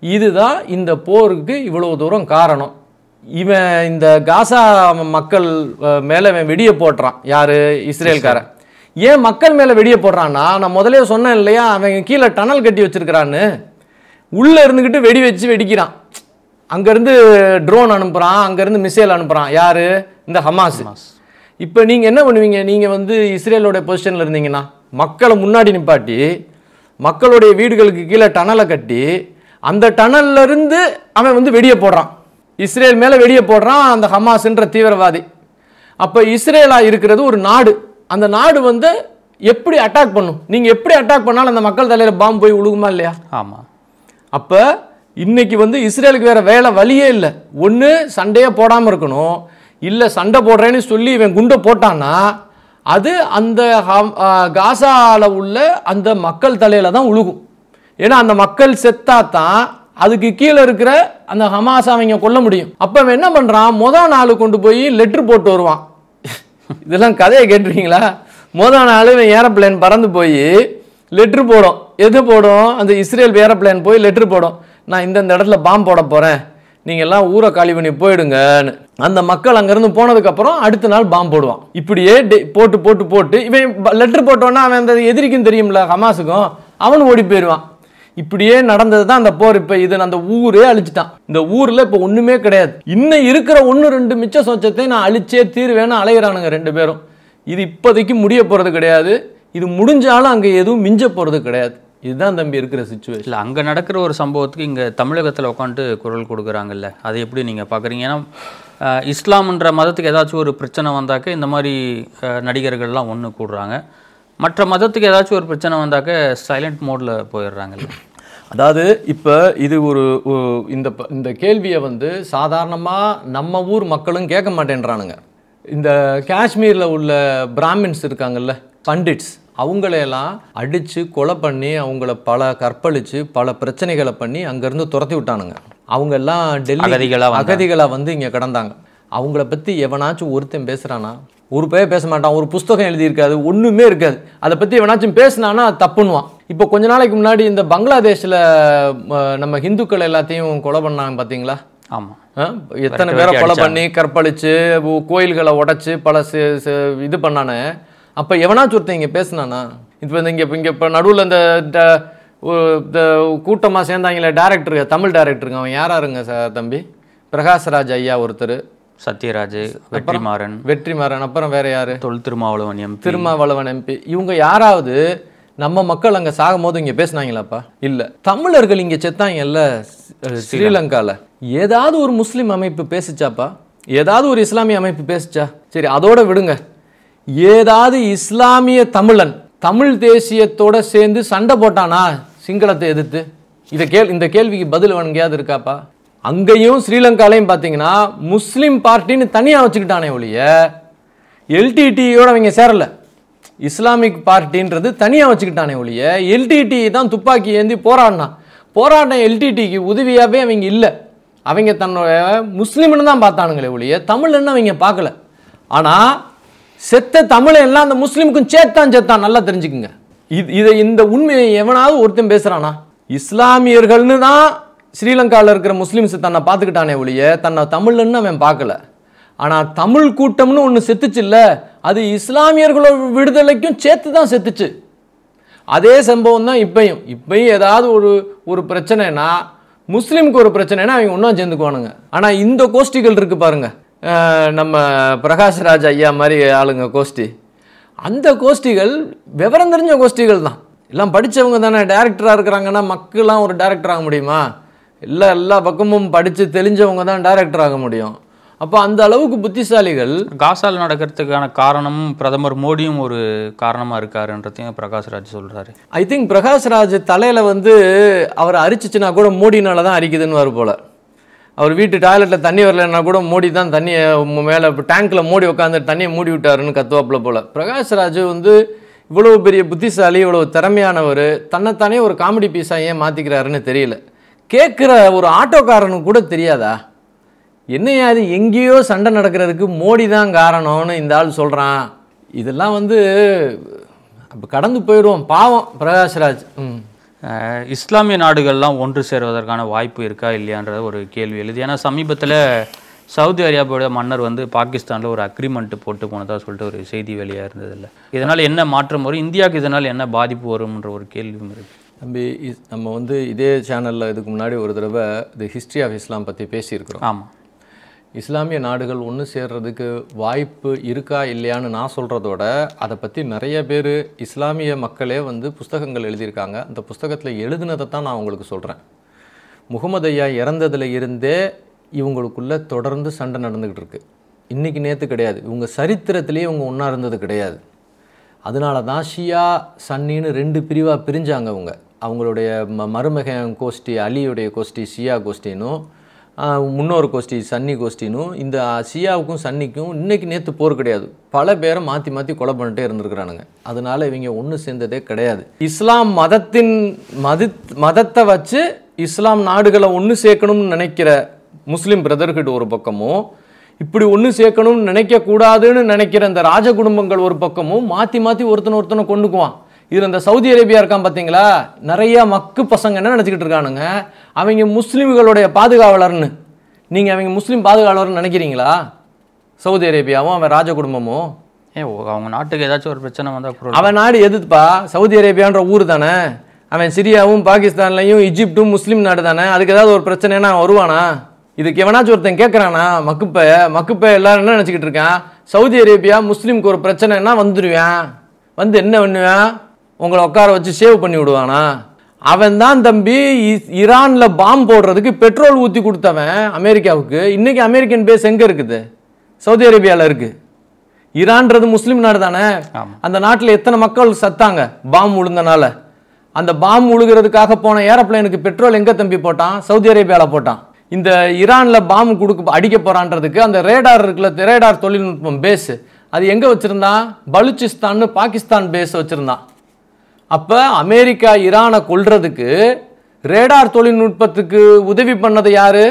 இதுதான் இந்த போருக்கு இவ்வளோ தூரம் காரணம். இவன் இந்த காசா மக்கள் மேலே இவன் வெடியை போட்டுறான். யார்? இஸ்ரேல்காரன். ஏன் மக்கள் மேலே வெடியை போடுறான்னா, நான் முதலே சொன்னேன் இல்லையா, அவன் கீழே டனல் கட்டி வச்சிருக்கிறான்னு, உள்ளே இருந்துக்கிட்டு வெடி வச்சு வெடிக்கிறான். அங்கேருந்து ட்ரோன் அனுப்புகிறான், அங்கேருந்து மிசைல் அனுப்புகிறான். யார்? இந்த ஹமாஸ். இப்போ நீங்கள் என்ன பண்ணுவீங்க? நீங்கள் வந்து இஸ்ரேலோட பொசிஷனில் இருந்தீங்கன்னா மக்களை முன்னாடி நிப்பாட்டி மக்களுடைய வீடுகளுக்கு கீழே டனலை கட்டி அந்த டனல்ல இருந்து அவன் வந்து வெடியை போடுறான், இஸ்ரேல் மேலே வெடியை போடுறான் அந்த ஹமாஸ்ன்ற தீவிரவாதி. அப்போ இஸ்ரேலாக இருக்கிறது ஒரு நாடு, அந்த நாடு வந்து எப்படி அட்டாக் பண்ணும்? நீங்கள் எப்படி அட்டாக் பண்ணாலும் அந்த மக்கள் தலையில் பாம்பு போய் விழுகுமா இல்லையா? ஆமாம். அப்போ இன்னைக்கு வந்து இஸ்ரேலுக்கு வேற வேலை வழியே இல்லை. ஒன்று சண்டையே போடாமல் இருக்கணும், இல்லை சண்டை போடுறேன்னு சொல்லி இவன் குண்டை போட்டான்னா அது அந்த காசாவில் உள்ள அந்த மக்கள் தலையில் தான் உழுகும். ஏன்னா அந்த மக்கள் செத்தா தான் அதுக்கு கீழே இருக்கிற அந்த ஹமாஸ் அவங்க கொல்ல முடியும். அப்போ அவன் என்ன பண்ணுறான், முதல் நாள் கொண்டு போய் லெட்ரு போட்டு வருவான். இதெல்லாம் கதையை கேட்டுருக்கீங்களா? முதல் நாள் இவன் ஏரோப்ளேன் பறந்து போய் லெட்ரு போடும். எது போடும்? அந்த இஸ்ரேல் ஏரோப்ளேன் போய் லெட்ரு போடும், நான் இந்த இடத்துல பாம்பு போட போகிறேன், நீங்கள் எல்லாம் ஊரை காலி பண்ணி போயிடுங்கன்னு. அந்த மக்கள் அங்கேருந்து போனதுக்கப்புறம் அடுத்த நாள் பாம்பு போடுவான். இப்படியே போட்டு போட்டு போட்டு இவன் லெட்ரு போட்டோன்னா அவன் அந்த எதிரிக்கும் தெரியும்ல ஹமாஸுக்கும், அவனு ஓடி போயிடுவான். இப்படியே நடந்தது தான் அந்த போர். இப்போ இது அந்த ஊரே அழிச்சிட்டான். இந்த ஊரில் இப்போ ஒன்றுமே கிடையாது. இன்னும் இருக்கிற 1-2 மிச்ச சொச்சத்தை நான் அழிச்சே தீர்வேன்னு அலையிறானுங்க 2 பேரும். இது இப்போதைக்கு முடிய போகிறது கிடையாது. இது முடிஞ்சாலும் அங்கே எதுவும் மிஞ்ச போகிறது கிடையாது. இதுதான் தம்பி இருக்கிற சிச்சுவேஷன். இல்லை, அங்கே நடக்கிற ஒரு சம்பவத்துக்கு இங்கே தமிழகத்தில் உட்காந்துட்டு குரல் கொடுக்குறாங்கல்ல, அதை எப்படி நீங்கள் பார்க்குறீங்க? ஏன்னா இஸ்லாம்ன்ற மதத்துக்கு ஏதாச்சும் ஒரு பிரச்சனை வந்தாக்க இந்த மாதிரி நடிகர்கள்லாம் ஒன்று கூடுறாங்க, மற்ற மதத்துக்கு ஏதாச்சும் ஒரு பிரச்சனை வந்தாக்க சைலண்ட் மோடில் போயிடுறாங்கல்ல. அதாவது இப்போ இது ஒரு இந்த கேள்வியை வந்து சாதாரணமாக நம்ம ஊர் மக்களும் கேட்க மாட்டேன்றானுங்க. இந்த காஷ்மீரில் உள்ள பிராமின்ஸ் இருக்காங்கல்ல, பண்டிட்ஸ், அவங்களையெல்லாம் அடித்து கொலை பண்ணி அவங்கள பல கற்பழித்து பல பிரச்சனைகளை பண்ணி அங்கேருந்து துரத்தி விட்டானுங்க. அவங்கெல்லாம் டெல்லி அகதிகளாக வந்து இங்கே கிடந்தாங்க. அவங்கள பற்றி எவனாச்சும் ஒருத்தன் பேசுகிறானா? ஒரு பேர் பேச மாட்டான். ஒரு புஸ்தகம் எழுதியிருக்காது, ஒன்றுமே இருக்காது. அதை பற்றி எவனாச்சும் பேசினானா தப்புன்னுவான். இப்போ கொஞ்ச நாளைக்கு முன்னாடி இந்த பங்களாதேஷில் நம்ம ஹிந்துக்கள் எல்லாத்தையும் கொலை பண்ணாங்க பார்த்தீங்களா? ஆமாம். எத்தனை பேரை கொலை பண்ணி கற்பழித்து கோயில்களை உடைச்சி பல இது பண்ணானே. அப்போ எவனாச்சும் ஒருத்தன் இங்கே பேசினானா? இப்போ நடுவில் இந்த கூட்டமாக சேர்ந்தாங்களே டேரக்டருங்க, தமிழ் டேரக்டருங்க, அவன் யாராருங்க தம்பி? பிரகாஷ்ராஜ் ஐயா ஒருத்தர், சத்யராஜ், வெற்றிமாறன், அப்புறம் வேற யாரு? திருமாவளவன் எம்பி. இவங்க யாராவது நம்ம மக்கள் அங்கே சாகும் போது இங்கே பேசினாங்களாப்பா? இல்லை. தமிழர்கள் இங்கே செத்தாங்கல்ல ஸ்ரீலங்காவில், ஏதாவது ஒரு முஸ்லீம் அமைப்பு பேசிச்சாப்பா? ஏதாவது ஒரு இஸ்லாமிய அமைப்பு பேசிச்சா? சரி, அதோட விடுங்க. ஏதாவது இஸ்லாமிய தமிழன் தமிழ் தேசியத்தோட சேர்ந்து சண்டை போட்டானா சிங்களத்தை எதிர்த்து? இந்த கேள்விக்கு பதில் எங்கேயாவது இருக்காப்பா? அங்கேயும் ஸ்ரீலங்காலையும் பார்த்தீங்கன்னா முஸ்லீம் பார்ட்டின்னு தனியாக வச்சுக்கிட்டானே ஒழிய எல்டிடியோட அவங்க சேரல. இஸ்லாமிக் பார்ட்டின்றது தனியாக வச்சுக்கிட்டானே ஒழிய எல்டிடி தான் துப்பாக்கி ஏந்தி போராடின எல்டிடிக்கு உதவியாகவே அவங்க இல்லை. அவங்க தன்னோட முஸ்லீம்னு தான் பார்த்தானுங்களே ஒழிய தமிழ்ன்னு அவங்க பார்க்கல. ஆனால் செத்த தமிழை எல்லாம் அந்த முஸ்லீமுக்கும் சேர்த்தான். நல்லா தெரிஞ்சுக்குங்க. இந்த உண்மையை எவனாவது ஒருத்தன் பேசுறானா? இஸ்லாமியர்கள்னு தான் ஸ்ரீலங்காவில் இருக்கிற முஸ்லீம்ஸ் தன்னை பார்த்துக்கிட்டானே ஒழிய தன்னை தமிழ்ன்னு அவன் பார்க்கல. ஆனால் தமிழ் கூட்டம்னு ஒன்று செத்துச்சு இல்லை, அது இஸ்லாமியர்களோட விடுதலைக்கும் சேர்த்து தான் செத்துச்சு. அதே சம்பவம் தான் இப்பயும் ஏதாவது ஒரு பிரச்சனைனா, முஸ்லீமுக்கு ஒரு பிரச்சனைனா அவங்க ஒன்றும் சேர்ந்துக்குவானுங்க. ஆனால் இந்த கோஷ்டிகள் இருக்கு பாருங்க, நம்ம பிரகாஷ்ராஜ் ஐயா மாதிரி ஆளுங்க கோஷ்டி, அந்த கோஷ்டிகள் விவரம் தெரிஞ்ச கோஷ்டிகள் தான். எல்லாம் படித்தவங்க தானே. டேரக்டராக இருக்கிறாங்கன்னா மக்கள்லாம் ஒரு டேரக்டர் ஆக முடியுமா? எல்லா பக்கமும் படித்து தெளிஞ்சவங்க தான் டேரக்டர் ஆக முடியும். அப்போ அந்த அளவுக்கு புத்திசாலிகள். காசால் நடக்கிறதுக்கான காரணமும் பிரதமர் மோடியும் ஒரு காரணமாக இருக்காருன்றதையும் பிரகாஷ்ராஜ் சொல்கிறாரு. ஐ திங்க் பிரகாஷ்ராஜ் தலையில் அவர் அரிச்சிச்சுன்னா கூட மோடினால தான் அரிக்குதுன்னு போல. அவர் வீட்டு டாய்லெட்டில் தண்ணி வரலன்னா கூட மோடி தான் தண்ணியை மேலே டேங்க்கில் மோடி உட்காந்து தண்ணியை மூடி விட்டாருன்னு கத்துவாப்பில் போல். பிரகாஷ்ராஜ் இவ்வளோ பெரிய புத்திசாலி, இவ்வளோ திறமையானவர், தன்னைத்தானே ஒரு காமெடி பீஸாக ஏன் மாற்றிக்கிறாருன்னு தெரியல. கேட்குற ஒரு ஆட்டோக்காரனுக்கு கூட தெரியாதா? என்னையா அது எங்கேயோ சண்டை நடக்கிறதுக்கு மோடி தான் காரணம்னு இந்த ஆள் சொல்கிறான். இதெல்லாம் அப்போ கடந்து போயிடுவோம். பாவம் பிரகாஷ்ராஜ். இஸ்லாமிய நாடுகள்லாம் ஒன்று சேருவதற்கான வாய்ப்பு இருக்கா இல்லையான்ற ஒரு கேள்வி எழுது. ஏன்னா சமீபத்தில் சவுதி அரேபியாவோட மன்னர் பாகிஸ்தானில் ஒரு அக்ரிமெண்ட் போட்டு போனதாக சொல்லிட்டு ஒரு செய்தி வெளியாக இருந்ததில்லை. இதனால் என்ன மாற்றம் வரும், இந்தியாவுக்கு இதனால் என்ன பாதிப்பு வரும்ன்ற ஒரு கேள்வியும் இருக்குது. தம்பி, நம்ம இதே சேனலில் இதுக்கு முன்னாடி ஒரு தடவை தி ஹிஸ்ட்ரி ஆஃப் இஸ்லாம் பற்றி பேசியிருக்கிறோம். ஆமாம். இஸ்லாமிய நாடுகள் ஒன்று சேர்றதுக்கு வாய்ப்பு இருக்கா இல்லையான்னு நான் சொல்கிறதோட அதை பற்றி நிறைய பேர் இஸ்லாமிய மக்களே புஸ்தகங்கள் எழுதியிருக்காங்க. அந்த புஸ்தகத்தில் எழுதினதை தான் நான் உங்களுக்கு சொல்கிறேன். முகமது ஐயா இறந்ததில் இருந்தே இவங்களுக்குள்ளே தொடர்ந்து சண்டை நடந்துக்கிட்டு இருக்கு. இன்றைக்கி நேற்று கிடையாது. இவங்க சரித்திரத்திலேயே இவங்க ஒன்றா இருந்தது கிடையாது. அதனால தான் ஷியா சன்னின்னு 2 பிரிவாக பிரிஞ்சாங்க. அவங்களுடைய மருமகன் கோஷ்டி அலியுடைய கோஷ்டி ஷியா கோஷ்டினும், முன்னோரு கோஷ்டி சன்னி கோஷ்டினும். இந்த ஷியாவுக்கும் சன்னிக்கும் இன்றைக்கி நேற்று போர் கிடையாது. பல பேரை மாற்றி கொலை பண்ணிட்டே இருந்திருக்கிறானுங்க. அதனால் இவங்க ஒன்று சேர்ந்ததே கிடையாது. இஸ்லாம் மதத்தை வச்சு இஸ்லாம் நாடுகளை ஒன்று சேர்க்கணும்னு நினைக்கிற முஸ்லீம் பிரதர்ஹுட் ஒரு பக்கமும், இப்படி ஒன்று சேர்க்கணும்னு நினைக்கக்கூடாதுன்னு நினைக்கிற இந்த ராஜ குடும்பங்கள் ஒரு பக்கமும் மாற்றி ஒருத்தனை கொண்டுக்குவான். இதில் இந்த சவுதி அரேபியா இருக்கான் பார்த்தீங்களா, நிறைய மக்கு பசங்க என்ன நினச்சிக்கிட்டு இருக்கானுங்க, அவங்க முஸ்லீம்களுடைய பாதுகாவலர்னு. நீங்கள் அவங்க முஸ்லீம் பாதுகாவலர்னு நினைக்கிறீங்களா? சவுதி அரேபியாவும் அவன் ராஜ குடும்பமும் அவங்க நாட்டுக்கு ஏதாச்சும் ஒரு பிரச்சனை வந்தால் அவன் நாடு எதுப்பா? சவுதி அரேபியான்ற ஊர் தானே. அவன் சிரியாவும் பாகிஸ்தான்லையும் இஜிப்டும் முஸ்லீம் நாடு தானே. அதுக்கு ஏதாவது ஒரு பிரச்சனைனா வருவானா? இதுக்கு எவனாச்சும் ஒருத்தன் கேட்குறானா? மக்குப்பை எல்லாரும் என்ன நினச்சிக்கிட்டு இருக்கான், சவுதி அரேபியா முஸ்லீமுக்கு ஒரு பிரச்சனைனா வந்துடுவேன், என்ன பண்ணுவேன், உங்களை உட்கார வச்சு சேவ் பண்ணி விடுவானா? அவன் தான் தம்பி ஈரானில் பாம்பு போடுறதுக்கு பெட்ரோல் ஊற்றி கொடுத்தவன் அமெரிக்காவுக்கு. இன்றைக்கி அமெரிக்கன் பேஸ் எங்கே இருக்குது? சவுதி அரேபியாவில் இருக்குது. ஈரான்றது முஸ்லீம் நாடு தானே. அந்த நாட்டில் எத்தனை மக்கள் சத்தாங்க பாம்பு விழுந்தனால? அந்த பாம்பு விழுகிறதுக்காக போன ஏரோப்ளைனுக்கு பெட்ரோல் எங்கே தம்பி போட்டான்? சவுதி அரேபியாவில் போட்டான். இந்த ஈரானில் பாம்பு அடிக்க போகிறான்றதுக்கு அந்த ரேடார் இருக்குல்ல, ரேடார் தொழில்நுட்பம் பேஸு, அது எங்கே வச்சுருந்தான்? பலுச்சிஸ்தான்னு பாகிஸ்தான் பேஸ் வச்சுருந்தான். அப்போ அமெரிக்கா ஈரானை கொல்றதுக்கு ரேடார் தொழில்நுட்பத்துக்கு உதவி பண்ணது யாரு?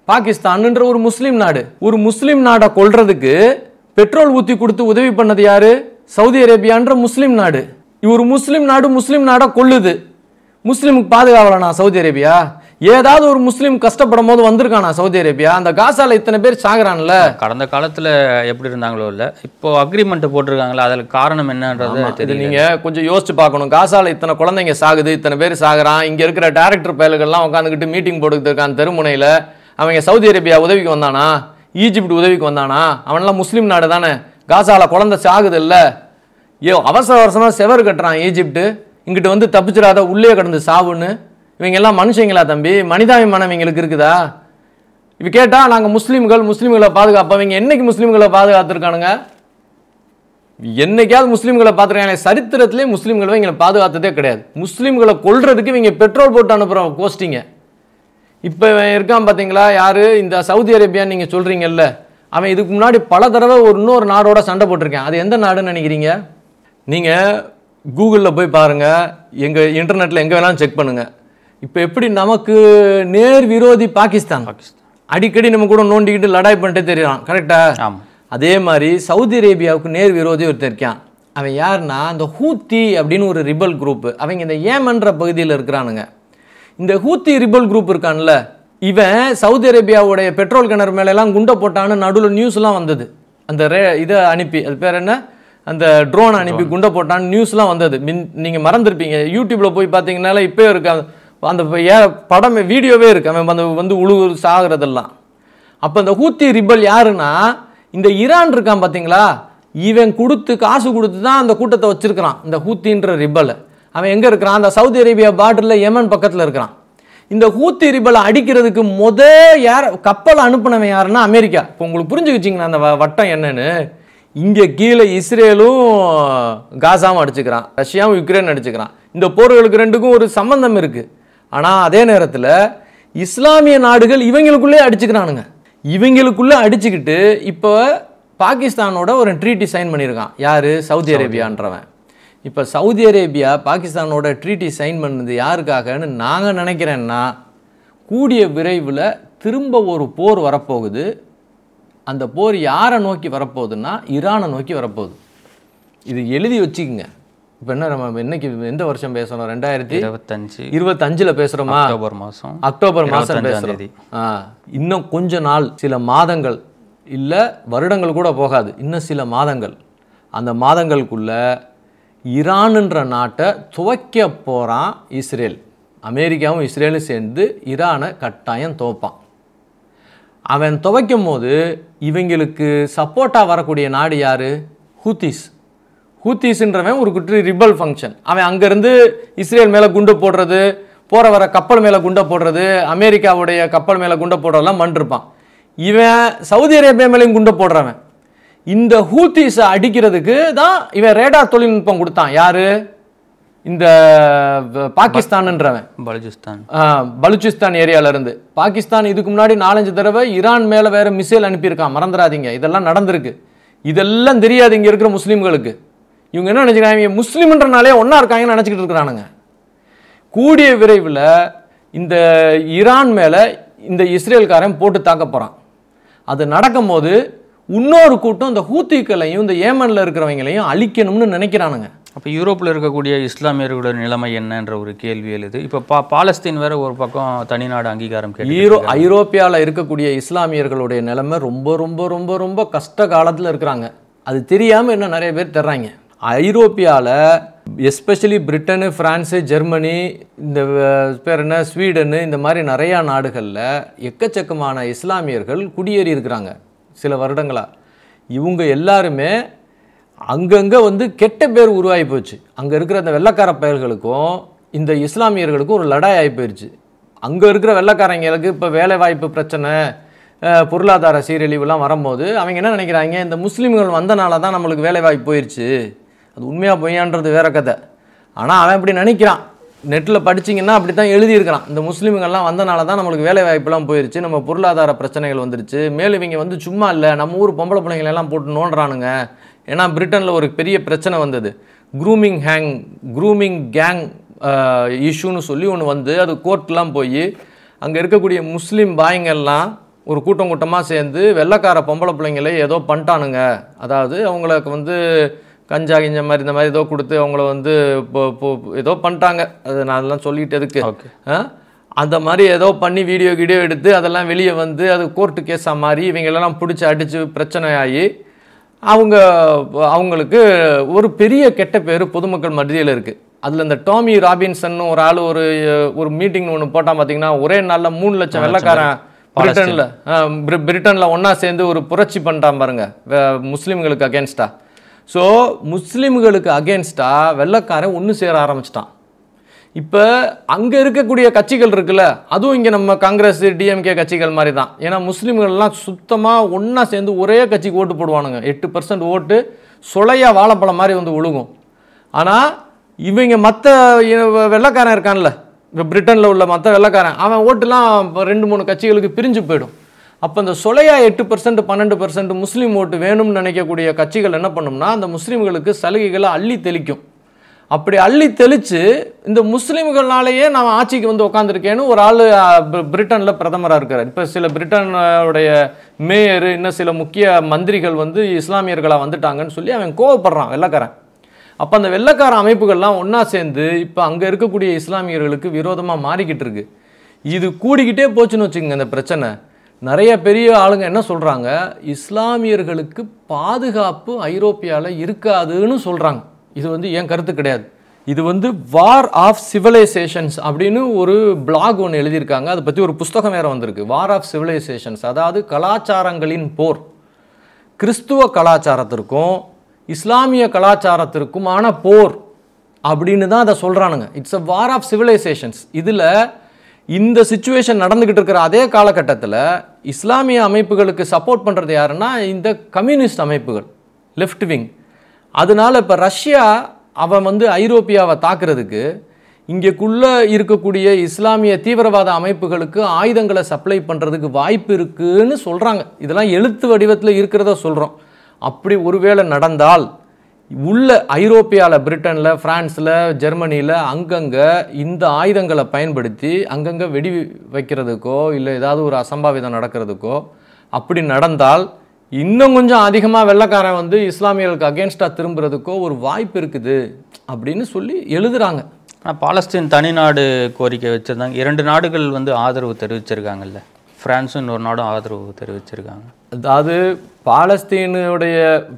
பாகிஸ்தான்ன்ற ஒரு முஸ்லீம் நாடு. ஒரு முஸ்லீம் நாடை கொல்றதுக்கு பெட்ரோல் ஊற்றி கொடுத்து உதவி பண்ணது யாரு? சவுதி அரேபியான்ற முஸ்லீம் நாடு. ஒரு முஸ்லீம் நாடை கொல்லுது. முஸ்லீமுக்கு பாதுகாவலனா சவுதி அரேபியா? ஏதாவது ஒரு முஸ்லீம் கஷ்டப்படும் போது வந்திருக்கானா சவுதி அரேபியா? அந்த காசால இத்தனை பேர் சாகுறான்ல. கடந்த காலத்தில் எப்படி இருந்தாங்களோ இல்லை, இப்போ அக்ரிமெண்ட் போட்டிருக்காங்களா, அதில் காரணம் என்னன்றது தெரியும். நீங்கள் கொஞ்சம் யோசிச்சு பார்க்கணும். காசால இத்தனை குழந்தைங்க சாகுது, இத்தனை பேர் சாகுறான். இங்கே இருக்கிற டேரக்டர் பயல்கள்லாம் உட்காந்துக்கிட்டு மீட்டிங் போட்டுக்கிட்டு இருக்கான் தெருமுனையில். அவங்க சவுதி அரேபியா உதவிக்கு வந்தானா? ஈஜிப்ட் உதவிக்கு வந்தானா? அவனெல்லாம் முஸ்லீம் நாடு தானே. காசால குழந்தை சாகுது இல்லை? அவசர அவசரமாக செவர் கட்டுறான் ஈஜிப்ட். இங்கிட்டு வந்து தப்பிச்சிடாத உள்ளே கிடந்து சாவுன்னு. இவங்க எல்லாம் மனுஷங்களா தம்பி? மனிதாபிமானம் இவங்களுக்கு இருக்குதா? இவ கேட்டால் நாங்கள் முஸ்லீம்களை பாதுகாப்போம். இவங்க என்னைக்கு முஸ்லீம்களை பாதுகாத்துருக்கானுங்க? என்னைக்காவது முஸ்லீம்களை பார்த்துருக்காங்க? சரித்திரத்திலே முஸ்லீம்களை இவங்களை பாதுகாத்ததே கிடையாது. முஸ்லீம்களை கொல்றதுக்கு இவங்க பெட்ரோல் போட்டு அனுப்புகிற கோஸ்டிங்க. இப்போ இருக்கான் பார்த்தீங்களா யார்? இந்த சவுதி அரேபியான்னு நீங்கள் சொல்கிறீங்கல்ல, அவன் இதுக்கு முன்னாடி பல தடவை இன்னொரு நாடோட சண்டை போட்டிருக்கேன். அது எந்த நாடுன்னு நினைக்கிறீங்க? நீங்கள் கூகுளில் போய் பாருங்கள், எங்கள் இன்டர்நெட்டில் எங்கே வேணாலும் செக் பண்ணுங்கள். இப்போ எப்படி நமக்கு நேர் விரோதி பாகிஸ்தான் அடிக்கடி நம்ம கூட நோண்டிக்கிட்டு லடாய் பண்ணிட்டு தெரியும், கரெக்டா? அதே மாதிரி சவுதி அரேபியாவுக்கு நேர் விரோதி ஒருத்தர் இருக்கான். அவன் யாருன்னா இந்த ஹூத்தி அப்படின்னு ஒரு ரிபல் குரூப். அவங்க இந்த ஏமன்ற பகுதியில் இருக்கிறானுங்க. இந்த ஹூத்தி ரிபல் குரூப் இருக்கான்ல, இவன் சவுதி அரேபியாவுடைய பெட்ரோல் கிணறு மேலெல்லாம் குண்டை போட்டான்னு நடுவில் நியூஸ்லாம் வந்தது. அந்த இதை அனுப்பி, அது பேர் என்ன, அந்த ட்ரோன் அனுப்பி குண்டை போட்டான்னு நியூஸ்லாம் வந்தது. நீங்கள் மறந்துருப்பீங்க, யூடியூப்பில் போய் பார்த்தீங்கன்னால இப்போ இருக்கு அந்த படம், வீடியோவே இருக்கு. அவன் வந்து உழுவு சாகிறதெல்லாம். அப்போ இந்த ஹூத்தி ரிபல் யாருன்னா இந்த ஈரான் இருக்கான் பார்த்தீங்களா, இவன் காசு கொடுத்து தான் அந்த கூட்டத்தை வச்சிருக்கிறான். இந்த ஹூத்தின்ற ரிபல் அவன் எங்கே இருக்கிறான்? அந்த சவுதி அரேபியா பார்டரில் யமன் பக்கத்தில் இருக்கிறான். இந்த ஹூத்தி ரிபலை அடிக்கிறதுக்கு யார் கப்பலை அனுப்பினவன் யாருன்னா அமெரிக்கா. இப்போ உங்களுக்கு புரிஞ்சுக்கிச்சிங்களா அந்த வட்டம் என்னன்னு? இங்கே கீழே இஸ்ரேலும் காசாவும் அடிச்சுக்கிறான், ரஷ்யாவும் யுக்ரைன் அடிச்சுக்கிறான். இந்த போர்களுக்கு ரெண்டுக்கும் ஒரு சம்பந்தம் இருக்குது. ஆனால் அதே நேரத்தில் இஸ்லாமிய நாடுகள் இவங்களுக்குள்ளே அடிச்சுக்கிறானுங்க. இவங்களுக்குள்ளே அடிச்சுக்கிட்டு இப்போ பாகிஸ்தானோட ஒரு ட்ரீட்டி சைன் பண்ணியிருக்கான். யார்? சவுதி அரேபியான்றவன். இப்போ சவுதி அரேபியா பாகிஸ்தானோட ட்ரீட்டி சைன் பண்ணது யாருக்காகன்னு நாங்கள் நினைக்கிறேன்னா, கூடிய விரைவில் திரும்ப ஒரு போர் வரப்போகுது. அந்த போர் யாரை நோக்கி வரப்போகுதுன்னா ஈரானை நோக்கி வரப்போகுது. இது எழுதி வச்சுக்கோங்க. இப்போ என்ன, நம்ம இன்னைக்கு எந்த வருஷம் பேசுகிறோம்? 2025 பேசுகிறோமா? அக்டோபர் மாதம் பேசுகிறோம். இன்னும் கொஞ்ச நாள், சில மாதங்கள் இல்லை வருடங்கள் கூட போகாது, இன்னும் சில மாதங்கள். அந்த மாதங்களுக்குள்ள ஈரானுன்ற நாட்டை துவைக்க போகிறான் இஸ்ரேல். அமெரிக்காவும் இஸ்ரேலும் சேர்ந்து ஈரானை கட்டாயம் துவைப்பான். அவன் துவைக்கும் போது இவங்களுக்கு சப்போர்ட்டாக வரக்கூடிய நாடு யார்? ஹூத்திஸ்ன்றவன் ஒரு குட்டி ரிபல் ஃபங்க்ஷன். அவன் அங்கேருந்து இஸ்ரேல் மேலே குண்டு போடுறது, போகிற வர கப்பல் மேலே குண்டை போடுறது, அமெரிக்காவுடைய கப்பல் மேலே குண்டை போடுறதெல்லாம் பண்ணிருப்பான். இவன் சவுதி அரேபியா மேலேயும் குண்டை போடுறவன். இந்த ஹூத்திஸை அடிக்கிறதுக்கு தான் இவன் ரேடார் தொழில்நுட்பம் கொடுத்தான். யாரு? இந்த பாகிஸ்தான்ன்றவன், பலுச்சிஸ்தான் ஏரியால இருந்து. பாகிஸ்தான் இதுக்கு முன்னாடி 4-5 தடவை ஈரான் மேலே வேற மிசைல் அனுப்பியிருக்கான், மறந்துடாதீங்க. இதெல்லாம் நடந்திருக்கு. இதெல்லாம் தெரியாது இங்கே இருக்கிற முஸ்லீம்களுக்கு. இவங்க என்ன நினைச்சுக்கிறாங்க? முஸ்லீம்ன்றனாலே ஒன்றா இருக்காங்கன்னு நினச்சிக்கிட்டு இருக்கிறானுங்க. கூடிய விரைவில் இந்த ஈரான் மேலே இந்த இஸ்ரேல்காரன் போட்டு தாக்க போகிறான். அது நடக்கும்போது இன்னொரு கூட்டம் இந்த ஹூத்திகளையும் இந்த ஏமனில் இருக்கிறவங்களையும் அழிக்கணும்னு நினைக்கிறானுங்க. அப்போ யூரோப்பில் இருக்கக்கூடிய இஸ்லாமியர்களோட நிலைமை என்னன்ற ஒரு கேள்வி எழுது. இப்போ பாலஸ்தீன் வேற ஒரு பக்கம் தனிநாடு அங்கீகாரம் ஐரோப்பியாவில் இருக்கக்கூடிய இஸ்லாமியர்களுடைய நிலைமை ரொம்ப ரொம்ப ரொம்ப ரொம்ப கஷ்ட காலத்தில் இருக்கிறாங்க. அது தெரியாமல் இன்னும் நிறைய பேர் தர்றாங்க. ஐரோப்பியாவில் எஸ்பெஷலி பிரிட்டனு, ஃப்ரான்ஸு, ஜெர்மனி, இந்த பேர் என்ன, ஸ்வீடனு, இந்த மாதிரி நிறையா நாடுகளில் எக்கச்சக்கமான இஸ்லாமியர்கள் குடியேறி இருக்கிறாங்க சில வருடங்களாக. இவங்க எல்லாருமே அங்கங்கே வந்து கெட்ட பேர் உருவாகி போச்சு. அங்கே இருக்கிற அந்த வெள்ளைக்கார பயல்களுக்கும் இந்த இஸ்லாமியர்களுக்கும் ஒரு லடாய் ஆகி போயிடுச்சு. அங்கே இருக்கிற வெள்ளைக்காரங்களுக்கு இப்போ வேலை வாய்ப்பு பிரச்சனை, பொருளாதார சீரழிவுலாம் வரும்போது அவங்க என்ன நினைக்கிறாங்க, இந்த முஸ்லீம்கள் வந்தனால தான் நம்மளுக்கு வேலை வாய்ப்பு போயிடுச்சு. அது உண்மையாக பொய்யான்றது வேற கதை. ஆனால் அவன் இப்படி நினைக்கிறான். நெட்டில் படிச்சிங்கன்னா அப்படி தான் எழுதியிருக்கிறான். இந்த முஸ்லீம்கள்லாம் வந்தனால தான் நம்மளுக்கு வேலை வாய்ப்புலாம் போயிடுச்சு, நம்ம பொருளாதார பிரச்சனைகள் வந்துருச்சு. மேலும் இவங்க வந்து சும்மா இல்லை, நம்ம ஊர் பொம்பளை பிள்ளைங்களெல்லாம் போட்டு நோண்டுறானுங்க. ஏன்னா பிரிட்டனில் ஒரு பெரிய பிரச்சனை வந்தது, க்ரூமிங் கேங் இஷ்யூன்னு சொல்லி ஒன்று வந்து அது கோர்ட்லாம் போய் அங்கே இருக்கக்கூடிய முஸ்லீம் பாய்ங்கள்லாம் ஒரு கூட்டமாக சேர்ந்து வெள்ளைக்கார பொம்பளை பிள்ளைங்களே ஏதோ பண்ணிட்டானுங்க. அதாவது அவங்களுக்கு வந்து கஞ்சா கிஞ்ச மாதிரி இந்த மாதிரி ஏதோ கொடுத்து அவங்கள வந்து ஏதோ பண்ணிட்டாங்க. அது நான் அதெல்லாம் சொல்லிட்டு எதுக்கு, அந்த மாதிரி ஏதோ பண்ணி வீடியோ எடுத்து அதெல்லாம் வெளியே வந்து அது கோர்ட்டு கேஸாக மாறி இவங்களெல்லாம் பிடிச்சி அடித்து பிரச்சனை ஆகி அவங்களுக்கு ஒரு பெரிய கெட்ட பேர் பொதுமக்கள் மத்தியில் இருக்குது. அதில் இந்த டாமி ராபின்சன் ஒரு ஆள் ஒரு மீட்டிங் ஒன்று போட்டால் பார்த்தீங்கன்னா ஒரே நாளில் 3 லட்சம் வெள்ளைக்காரன் பிரிட்டனில் ஒன்றா சேர்ந்து ஒரு புரட்சி பண்ணிட்டான் பாருங்க முஸ்லீம்களுக்கு அகேன்ஸ்டா. ஸோ முஸ்லீம்களுக்கு அகேன்ஸ்டாக வெள்ளைக்காரன் ஒன்று சேர ஆரம்பிச்சிட்டான். இப்போ அங்கே இருக்கக்கூடிய கட்சிகள் இருக்குல்ல, அதுவும் இங்கே நம்ம காங்கிரஸ் டிஎம்கே கட்சிகள் மாதிரி தான். ஏன்னா முஸ்லீம்கள்லாம் சுத்தமாக ஒன்றா சேர்ந்து ஒரே கட்சிக்கு ஓட்டு போடுவானுங்க. 8% ஓட்டு சொலையாக வாழைப்பழம் மாதிரி வந்து விழுகும். ஆனால் இவங்க மற்ற வெள்ளைக்காரன் இருக்கான்ல, இப்போ பிரிட்டனில் உள்ள மற்ற வெள்ளைக்காரன், அவன் ஓட்டுலாம் 2-3 கட்சிகளுக்கு பிரிஞ்சு போயிடும். அப்போ இந்த சொலையா 8% 12% முஸ்லீம் ஓட்டு வேணும்னு நினைக்கக்கூடிய கட்சிகள் என்ன பண்ணும்னா அந்த முஸ்லீம்களுக்கு சலுகைகளை அள்ளி தெளிக்கும். அப்படி அள்ளி தெளித்து இந்த முஸ்லீம்கள்னாலேயே நான் ஆட்சிக்கு வந்து உட்காந்துருக்கேன்னு ஒரு ஆள் பிரிட்டனில் பிரதமராக இருக்கார். இப்போ சில பிரிட்டனுடைய மேயர் இன்னும் சில முக்கிய மந்திரிகள் வந்து இஸ்லாமியர்களாக வந்துட்டாங்கன்னு சொல்லி அவன் கோவப்படுறான் வெள்ளைக்காரன். அப்போ அந்த வெள்ளைக்கார அமைப்புகள்லாம் ஒன்றா சேர்ந்து இப்போ அங்கே இருக்கக்கூடிய இஸ்லாமியர்களுக்கு விரோதமாக மாறிக்கிட்டு இருக்கு. இது கூடிக்கிட்டே போச்சுன்னு வச்சுக்கோங்க இந்த பிரச்சனை. நிறைய பெரிய ஆளுங்க என்ன சொல்கிறாங்க, இஸ்லாமியர்களுக்கு பாதுகாப்பு ஐரோப்பியாவில் இருக்காதுன்னு சொல்கிறாங்க. இது வந்து என் கருத்து கிடையாது. இது வந்து வார் ஆஃப் சிவிலைசேஷன்ஸ் அப்படின்னு ஒரு பிளாக் ஒன்று எழுதியிருக்காங்க. அதை பற்றி ஒரு புஸ்தகம் வேறு வந்திருக்கு, வார் ஆஃப் சிவிலைசேஷன்ஸ். அதாவது கலாச்சாரங்களின் போர். கிறிஸ்துவ கலாச்சாரத்திற்கும் இஸ்லாமிய கலாச்சாரத்திற்குமான போர் அப்படின்னு தான் அதை சொல்கிறானுங்க. It's a war of civilisations. இதில் இந்த சிச்சுவேஷன் நடந்துக்கிட்டு இருக்கிற அதே காலகட்டத்தில் இஸ்லாமிய அமைப்புகளுக்கு சப்போர்ட் பண்ணுறது யாருன்னா இந்த கம்யூனிஸ்ட் அமைப்புகள், லெஃப்ட் விங். அதனால இப்போ ரஷ்யா அவன் வந்து ஐரோப்பியாவை தாக்குறதுக்கு இங்கேக்குள்ளே இருக்கக்கூடிய இஸ்லாமிய தீவிரவாத அமைப்புகளுக்கு ஆயுதங்களை சப்ளை பண்ணுறதுக்கு வாய்ப்பு இருக்குன்னு சொல்கிறாங்க. இதெல்லாம் எழுத்து வடிவத்தில் இருக்கிறத சொல்கிறோம். அப்படி ஒருவேளை நடந்தால் உள்ள ஐரோப்பியாவில், பிரிட்டனில், ஃப்ரான்ஸில், ஜெர்மனியில் அங்கங்கே இந்த ஆயுதங்களை பயன்படுத்தி அங்கங்கே வெடி வைக்கிறதுக்கோ இல்லை ஏதாவது ஒரு அசம்பாவிதம் நடக்கிறதுக்கோ அப்படி நடந்தால் இன்னும் கொஞ்சம் அதிகமாக வெள்ளைக்காரன் வந்து இஸ்லாமியர்களுக்கு அகேன்ஸ்டாக திரும்புறதுக்கோ ஒரு வாய்ப்பு இருக்குது அப்படின்னு சொல்லி எழுதுகிறாங்க. ஆனால் பாலஸ்தீன் தனிநாடு கோரிக்கை வச்சுருந்தாங்க. 2 நாடுகள் வந்து ஆதரவு தெரிவிச்சிருக்காங்கல்ல, ஃப்ரான்ஸும் இன்னொரு நாடும் ஆதரவு தெரிவிச்சிருக்காங்க. அதாவது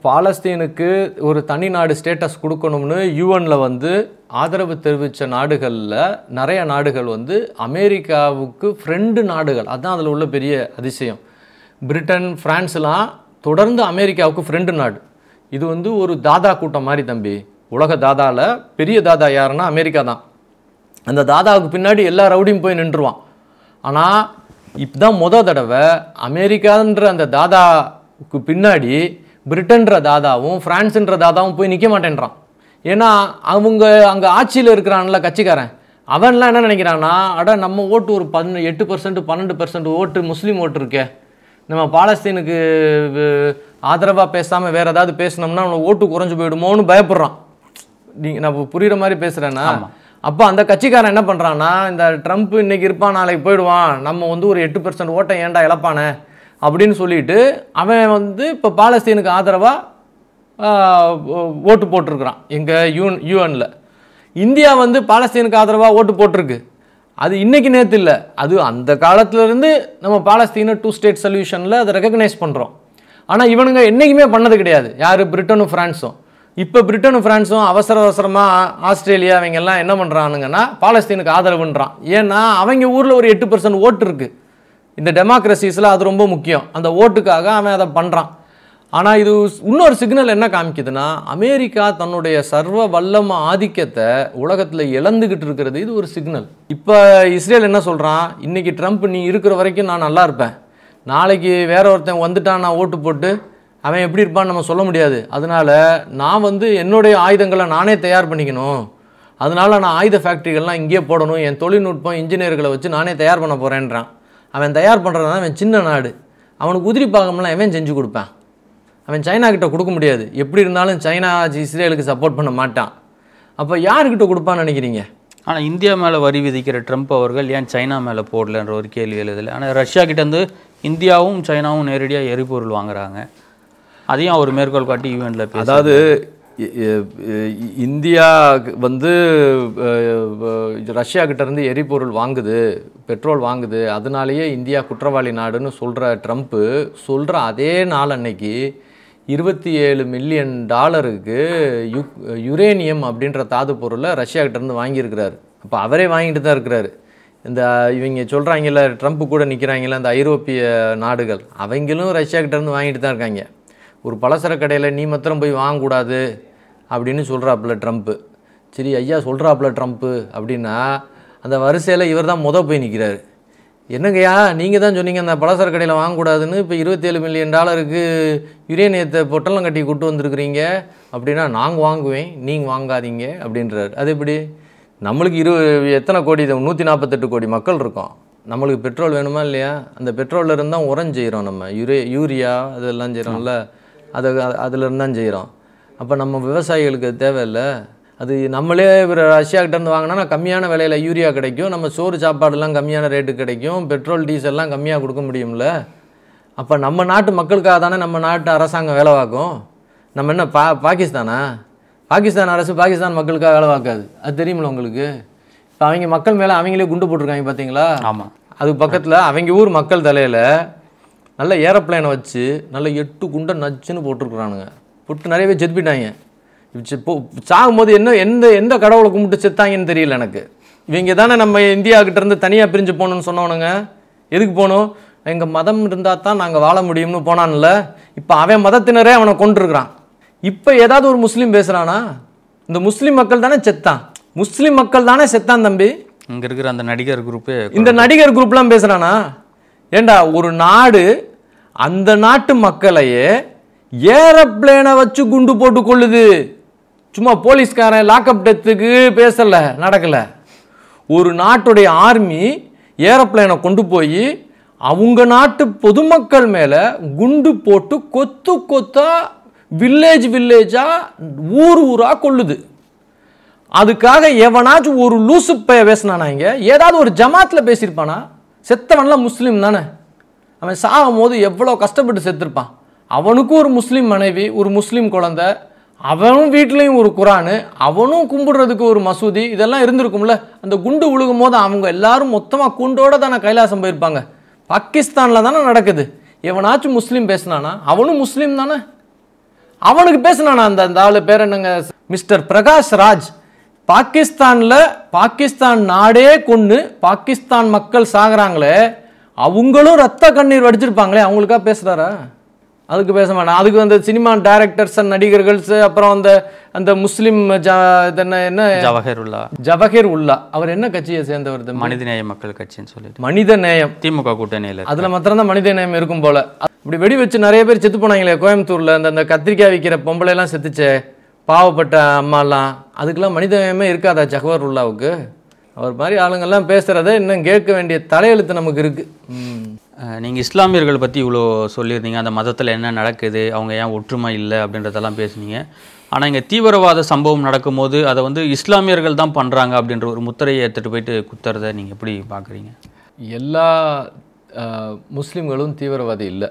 பாலஸ்தீனுக்கு ஒரு தனி நாடு ஸ்டேட்டஸ் கொடுக்கணும்னு யூஎனில் வந்து ஆதரவு தெரிவித்த நாடுகளில் நிறைய நாடுகள் வந்து அமெரிக்காவுக்கு ஃப்ரெண்டு நாடுகள். அதுதான் அதில் உள்ள பெரிய அதிசயம். பிரிட்டன், ஃப்ரான்ஸ்லாம் தொடர்ந்து அமெரிக்காவுக்கு ஃப்ரெண்டு நாடு. இது வந்து ஒரு தாதா கூட்டம் மாதிரி தம்பி. உலக தாதாவில் பெரிய தாதா யாருன்னா அமெரிக்கா தான். அந்த தாதாவுக்கு பின்னாடி எல்லா ரவுடியும் போய் நின்றுவான். ஆனால் இப்போ தான் தடவை அமெரிக்கான்ற அந்த தாதாவுக்கு பின்னாடி பிரிட்டன்ற தாதாவும் ஃப்ரான்ஸுன்ற தாதாவும் போய் நிற்க மாட்டேன்றான். ஏன்னா அவங்க அங்கே ஆட்சியில் இருக்கிறான்ல கட்சிக்காரன், அவன்லாம் என்ன நினைக்கிறான்னா, நம்ம ஓட்டு ஒரு 8% 12% ஓட்டு முஸ்லீம் ஓட்டு இருக்கே, நம்ம பாலஸ்தீனுக்கு ஆதரவாக பேசாமல் வேறு ஏதாவது பேசினோம்னா அவனை ஓட்டு குறைஞ்சி போயிடுமோன்னு பயப்படுறான். நான் புரிகிற மாதிரி பேசுகிறேன்னா, அப்போ அந்த கட்சிக்காரன் என்ன பண்ணுறான்னா, இந்த ட்ரம்ப் இன்னைக்கு இருப்பான் நாளைக்கு போயிடுவான், நம்ம வந்து ஒரு 8% ஓட்டை ஏன்டா இழப்பானே அப்படின்னு சொல்லிட்டு அவன் வந்து இப்போ பாலஸ்தீனுக்கு ஆதரவாக ஓட்டு போட்டிருக்கிறான். எங்கள் யூஎனில் இந்தியா வந்து பாலஸ்தீனுக்கு ஆதரவாக ஓட்டு போட்டிருக்கு. அது இன்னைக்கு நேற்று இல்லை, அது அந்த காலத்திலேருந்து நம்ம பாலஸ்தீனை 2 ஸ்டேட் சொல்யூஷனில் அதை ரெகக்னைஸ் பண்ணுறோம். ஆனால் இவனுங்க என்றைக்குமே பண்ணது கிடையாது. யார்? பிரிட்டனும் ஃப்ரான்ஸும். இப்போ பிரிட்டனும் ஃப்ரான்ஸும் அவசரமாக ஆஸ்திரேலியா அவங்கெல்லாம் என்ன பண்ணுறானுங்கன்னா பாலஸ்தீனுக்கு ஆதரவுன்றான். ஏன்னா அவங்க ஊரில் ஒரு 8% ஓட்டு இருக்குது. இந்த டெமோக்ரஸிஸில் அது ரொம்ப முக்கியம். அந்த ஓட்டுக்காக அவன் அதை பண்ணுறான். ஆனால் இது இன்னொரு சிக்னல் என்ன காமிக்குதுன்னா, அமெரிக்கா தன்னுடைய சர்வ வல்லம ஆதிக்கத்தை உலகத்தில் இழந்துக்கிட்டு இருக்கிறது இது ஒரு சிக்னல். இப்போ இஸ்ரேல் என்ன சொல்கிறான், இன்றைக்கி ட்ரம்ப் நீ இருக்கிற வரைக்கும் நான் நல்லா இருப்பேன், நாளைக்கு வேற ஒருத்தன் வந்துட்டான் நான் ஓட்டு போட்டு அவன் எப்படி இருப்பான்னு நம்ம சொல்ல முடியாது, அதனால் நான் வந்து என்னுடைய ஆயுதங்களை நானே தயார் பண்ணிக்கணும், அதனால் நான் ஆயுத ஃபேக்ட்ரிகள்லாம் இங்கேயே போடணும், என் தொழில்நுட்பம் இன்ஜினியர்களை வச்சு நானே தயார் பண்ண போகிறேன்றான். அவன் தயார் பண்ணுறதுனா அவன் சின்ன நாடு, அவனுக்கு உதிரி பாகம்லாம் அவன் செஞ்சு கொடுப்பான். அவன் சைனா கிட்ட கொடுக்க முடியாது. எப்படி இருந்தாலும் சைனா இஸ்ரேலுக்கு சப்போர்ட் பண்ண மாட்டான். அப்போ யாருக்கிட்ட கொடுப்பான்னு நினைக்கிறீங்க? ஆனால் இந்தியா மேலே வரி விதிக்கிற ட்ரம்ப் அவர்கள் ஏன் சைனா மேலே போடலன்ற ஒரு கேள்வி எழுதலை. ஆனால் ரஷ்யா கிட்டேருந்து இந்தியாவும் சைனாவும் நேரடியாக எரிபொருள் வாங்குறாங்க. அதையும் அவர் மேற்கோள் காட்டி ஈவெண்ட்டில் அதாவது இந்தியா வந்து ரஷ்யா கிட்டேருந்து எரிபொருள் வாங்குது, பெட்ரோல் வாங்குது, அதனாலேயே இந்தியா குற்றவாளி நாடுன்னு சொல்கிற ட்ரம்ப்பு சொல்கிற அதே நாள் அன்னைக்கு $27 மில்லியன் யுரேனியம் அப்படின்ற தாது பொருளை ரஷ்யா கிட்டேருந்து வாங்கியிருக்கிறாரு. அப்போ அவரே வாங்கிட்டு தான் இருக்கிறாரு. இந்த இவங்க சொல்கிறாங்கல்ல, ட்ரம்ப்பு கூட நிற்கிறாங்கல்ல அந்த ஐரோப்பிய நாடுகள், அவங்களும் ரஷ்யா கிட்டேருந்து வாங்கிட்டு தான் இருக்காங்க. ஒரு பலசர கடையில் நீ மாத்திரம் போய் வாங்கக்கூடாது அப்படின்னு சொல்கிறாப்புல ட்ரம்ப்பு. சரி ஐயா சொல்கிறாப்புல ட்ரம்ப்பு அப்படின்னா அந்த வரிசையில் இவர் தான் போய் நிற்கிறாரு. என்னங்கய்யா நீங்கள் தான் சொன்னீங்க அந்த பலசர கடையில் வாங்கக்கூடாதுன்னு, இப்போ $27 மில்லியன் யுரேனியத்தை பொட்டலம் கட்டி கொண்டு வந்திருக்கிறீங்க அப்படின்னா நாங்கள் வாங்குவேன் நீங்கள் வாங்காதீங்க அப்படின்றார். அது எப்படி? நம்மளுக்கு எத்தனை கோடி, 148 கோடி மக்கள் இருக்கோம். நம்மளுக்கு பெட்ரோல் வேணுமா இல்லையா? அந்த பெட்ரோலில் இருந்தால் உரம் செய்கிறோம், நம்ம யூரியா அதெல்லாம் செய்கிறோம்ல, அதிலிருந்து தான் செய்கிறோம். அப்போ நம்ம விவசாயிகளுக்கு அது தேவையில்லை. அது நம்மளே ரஷ்யாக்கிட்டேருந்து வாங்கினா கம்மியான விலையில் யூரியா கிடைக்கும், நம்ம சோறு சாப்பாடுலாம் கம்மியான ரேட்டு கிடைக்கும், பெட்ரோல் டீசல்லாம் கம்மியாக கொடுக்க முடியும்ல. அப்போ நம்ம நாட்டு மக்களுக்காக தானே நம்ம நாட்டு அரசாங்கம் வேலை பார்க்கும். நம்ம என்ன பாகிஸ்தானா? பாகிஸ்தான் அரசு பாகிஸ்தான் மக்களுக்காக வேலை பார்க்காது, அது தெரியுமில்ல உங்களுக்கு. இப்போ அவங்க மக்கள் மேலே அவங்களே குண்டு போட்டிருக்காங்க பார்த்தீங்களா? ஆமாம். அதுக்கு பக்கத்தில் அவங்க ஊர் மக்கள் தலையில் நல்ல ஏரோப்ளைனை வச்சு நல்ல 8 குண்டை நச்சுன்னு போட்டிருக்குறானுங்க. போட்டு நிறைய பேர் செத்து போயிட்டாங்க. சாகும்போது எந்த கடவுளை கும்பிட்டு செத்தாங்கன்னு தெரியல எனக்கு. இவங்க தானே நம்ம இந்தியாக்கிட்டேருந்து தனியாக பிரிஞ்சு போகணுன்னு சொன்னவனுங்க. எதுக்கு போகணும்? எங்கள் மதம் இருந்தால் தான் நாங்கள் வாழ முடியும்னு போனான்ல. இப்போ அவன் மதத்தினரே அவனை கொண்டிருக்கிறான். இப்போ ஏதாவது ஒரு முஸ்லீம் பேசுகிறானா? இந்த முஸ்லீம் மக்கள் தானே செத்தான், முஸ்லீம் மக்கள் தானே செத்தான் தம்பி. இங்கே இருக்கிற அந்த நடிகர் குரூப்பு, இந்த நடிகர் குரூப்லாம் பேசுகிறானா? ஏண்டா ஒரு நாடு அந்த நாட்டு மக்களையே ஏரோப்ளேனை வச்சு குண்டு போட்டு கொள்ளுது. சும்மா போலீஸ்காரன் லாக்அப் டெத்துக்கு பேசல, நடக்கல. ஒரு நாட்டுடைய ஆர்மி ஏரோப்ளேனை கொண்டு போய் அவங்க நாட்டு பொதுமக்கள் மேலே குண்டு போட்டு கொத்து கொத்தா வில்லேஜா ஊராக கொள்ளுது. அதுக்காக எவனாச்சும் ஒரு லூசு பேசினானா? இங்கே ஏதாவது ஒரு ஜமாத்தில் பேசியிருப்பானா? செத்தவன்லாம் முஸ்லீம் தானே. அவன் சாகும் போது எவ்வளோ கஷ்டப்பட்டு செத்துருப்பான். அவனுக்கும் ஒரு முஸ்லீம் மனைவி, ஒரு முஸ்லீம் குழந்தை, அவனும் வீட்லேயும் ஒரு குரானு, அவனும் கும்பிடுறதுக்கு ஒரு மசூதி, இதெல்லாம் இருந்திருக்கும்ல. அந்த குண்டு விழுகும் போது அவங்க எல்லாரும் மொத்தமாக குண்டோட தானே கைலாசம் போயிருப்பாங்க. பாகிஸ்தானில் தானே நடக்குது. எவனாச்சும் முஸ்லீம் பேசினானா? அவனும் முஸ்லீம் தானே. அவனுக்கு பேசினானா? அந்த ஆளு பேர் என்னங்க, மிஸ்டர் பிரகாஷ் ராஜ். பாகிஸ்தானில் பாகிஸ்தான் நாடே கொண்டு பாகிஸ்தான் மக்கள் சாகுறாங்களே, அவங்களும் ரத்த கண்ணீர் வடிச்சிருப்பாங்களே, அவங்களுக்காக பேசுகிறாரா? அதுக்கு பேச மாட்டான். அதுக்கு அந்த சினிமா டைரக்டர்ஸ் அண்ட் நடிகர்கள்ஸ், அப்புறம் அந்த முஸ்லீம் என்ன ஜவஹர் உல்லா, அவர் என்ன கட்சியை சேர்ந்தவர்? மனிதநேய மக்கள் கட்சின்னு சொல்லிட்டு, மனித நேயம், திமுக கூட்டணியில். அதில் மாத்திரம்தான் மனித நேயம் இருக்கும் போல. இப்படி வெடி வச்சு நிறைய பேர் செத்து போனாங்களே கோயம்புத்தூரில், அந்த கத்திரிக்காய் விற்கிற பொம்பளைலாம் செத்துச்சே, பாவப்பட்ட அம்மாலாம். அதுக்கெல்லாம் மனித நேயமே இருக்காதா ஜவஹர் உல்லாவுக்கு? அவர் மாதிரி ஆளுங்கள்லாம் பேசுகிறத இன்னும் கேட்க வேண்டிய தலையெழுத்து நமக்கு இருக்குது. நீங்கள் இஸ்லாமியர்கள் பற்றி இவ்வளோ சொல்லியிருந்தீங்க, அந்த மதத்தில் என்ன நடக்குது, அவங்க ஏன் ஒற்றுமை இல்லை அப்படின்றதெல்லாம் பேசுனீங்க. ஆனால் இங்கே தீவிரவாத சம்பவம் நடக்கும்போது அதை இஸ்லாமியர்கள் தான் பண்ணுறாங்க அப்படின்ற ஒரு முத்திரையை எடுத்துகிட்டு போயிட்டு குத்துறதை நீங்கள் எப்படி பார்க்குறீங்க? எல்லா முஸ்லீம்களும் தீவிரவாதி இல்லை.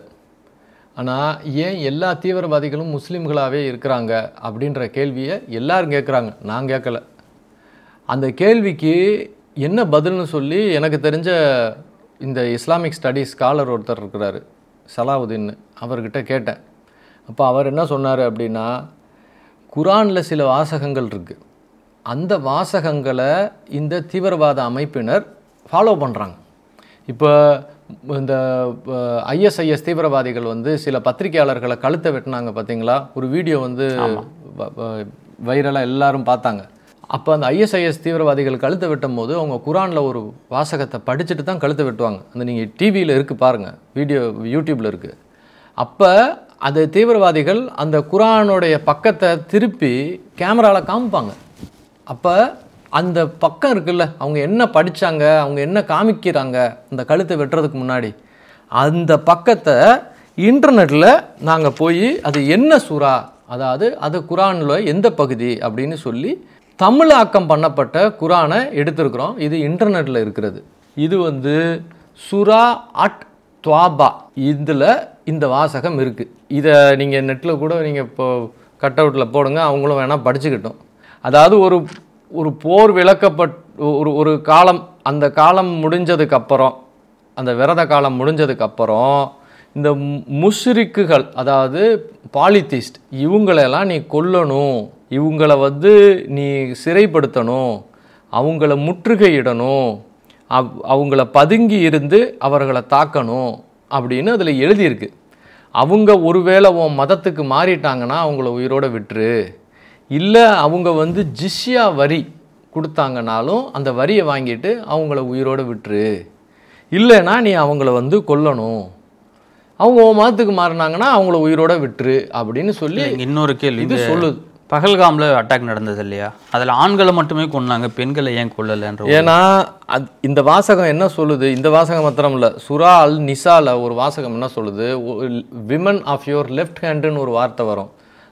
ஆனால் ஏன் எல்லா தீவிரவாதிகளும் முஸ்லீம்களாகவே இருக்கிறாங்க அப்படின்ற கேள்வியை எல்லாரும் கேட்குறாங்க, நான் கேட்கல. அந்த கேள்விக்கு என்ன பதில்னு சொல்லி எனக்கு தெரிஞ்ச இந்த இஸ்லாமிக் ஸ்டடீஸ் ஸ்காலர் ஒருத்தர் இருக்கிறாரு, சலாவுதீன், அவர்கிட்ட கேட்டேன். அப்போ அவர் என்ன சொன்னார் அப்படின்னா, குரானில் சில வாசகங்கள் இருக்குது, அந்த வாசகங்களை இந்த தீவிரவாத அமைப்பினர் ஃபாலோ பண்ணுறாங்க. இப்போ இந்த ISIS தீவிரவாதிகள் சில பத்திரிகையாளர்களை கழுத்தை வெட்டினாங்க பார்த்தீங்களா? ஒரு வீடியோ வைரலாக எல்லாரும் பார்த்தாங்க. அப்போ அந்த ISIS தீவிரவாதிகள் கழுத்தை வெட்டும் போது அவங்க குரானில் ஒரு வாசகத்தை படிச்சுட்டு தான் கழுத்தை வெட்டுவாங்க. அந்த நீங்கள் டிவியில் இருக்குது பாருங்கள், வீடியோ யூடியூப்பில் இருக்குது. அப்போ அந்த தீவிரவாதிகள் அந்த குரானுடைய பக்கத்தை திருப்பி கேமராவில் காமிப்பாங்க. அப்போ அந்த பக்கம் இருக்குல்ல, அவங்க என்ன படித்தாங்க, அவங்க என்ன காமிக்கிறாங்க அந்த கழுத்தை வெட்டுறதுக்கு முன்னாடி, அந்த பக்கத்தை இன்டர்நெட்டில் நாங்கள் போய் அது என்ன சூறா, அதாவது அது குரானில் எந்த பகுதி அப்படின்னு சொல்லி தமிழாக்கம் பண்ணப்பட்ட குரானை எடுத்திருக்கிறோம். இது இன்டர்நெட்டில் இருக்கிறது. இது சுரா அட் துவாபா, இதில் இந்த வாசகம் இருக்குது. இதை நீங்கள் நெட்டில் கூட நீங்கள் இப்போ கட் அவுட்டில் போடுங்க, அவங்களும் வேணால் படிச்சுக்கிட்டோம். அதாவது ஒரு போர் ஒரு காலம், அந்த காலம் முடிஞ்சதுக்கப்புறம், அந்த விரத காலம் முடிஞ்சதுக்கப்புறம் இந்த முஷ்ரிக்குகள், அதாவது பாலித்திஸ்ட், இவங்களெல்லாம் நீ கொல்லணும், இவங்கள நீ சிறைப்படுத்தணும், அவங்கள முற்றுகையிடணும், அவங்கள பதுங்கி இருந்து அவர்களை தாக்கணும் அப்படின்னு அதில் எழுதியிருக்கு. அவங்க ஒருவேளை உன் மதத்துக்கு மாறிட்டாங்கன்னா அவங்கள உயிரோடு விட்டுரு, இல்லை அவங்க ஜிஸ்யா வரி கொடுத்தாங்கனாலும் அந்த வரியை வாங்கிட்டு அவங்கள உயிரோடு விட்டுரு, இல்லைன்னா நீ அவங்கள கொல்லணும், அவங்க உன் மதத்துக்கு மாறினாங்கன்னா அவங்கள உயிரோட விட்டுரு அப்படின்னு சொல்லி. இன்னொரு கேள்வி இது சொல்லுது. பகல்காமில் அட்டாக் நடந்தது இல்லையா, அதில் ஆண்களை மட்டுமே கொன்னாங்க, பெண்களை ஏன் கொல்லலைன்ற? ஏன்னா இந்த வாசகம் என்ன சொல்லுது, இந்த வாசகம் மாத்திரம் இல்லை, சூரா அல் நிசால ஒரு வாசகம் என்ன சொல்லுது, விமன் ஆஃப் யுவர் லெஃப்ட் ஹேண்டுன்னு ஒரு வார்த்தை வரும்.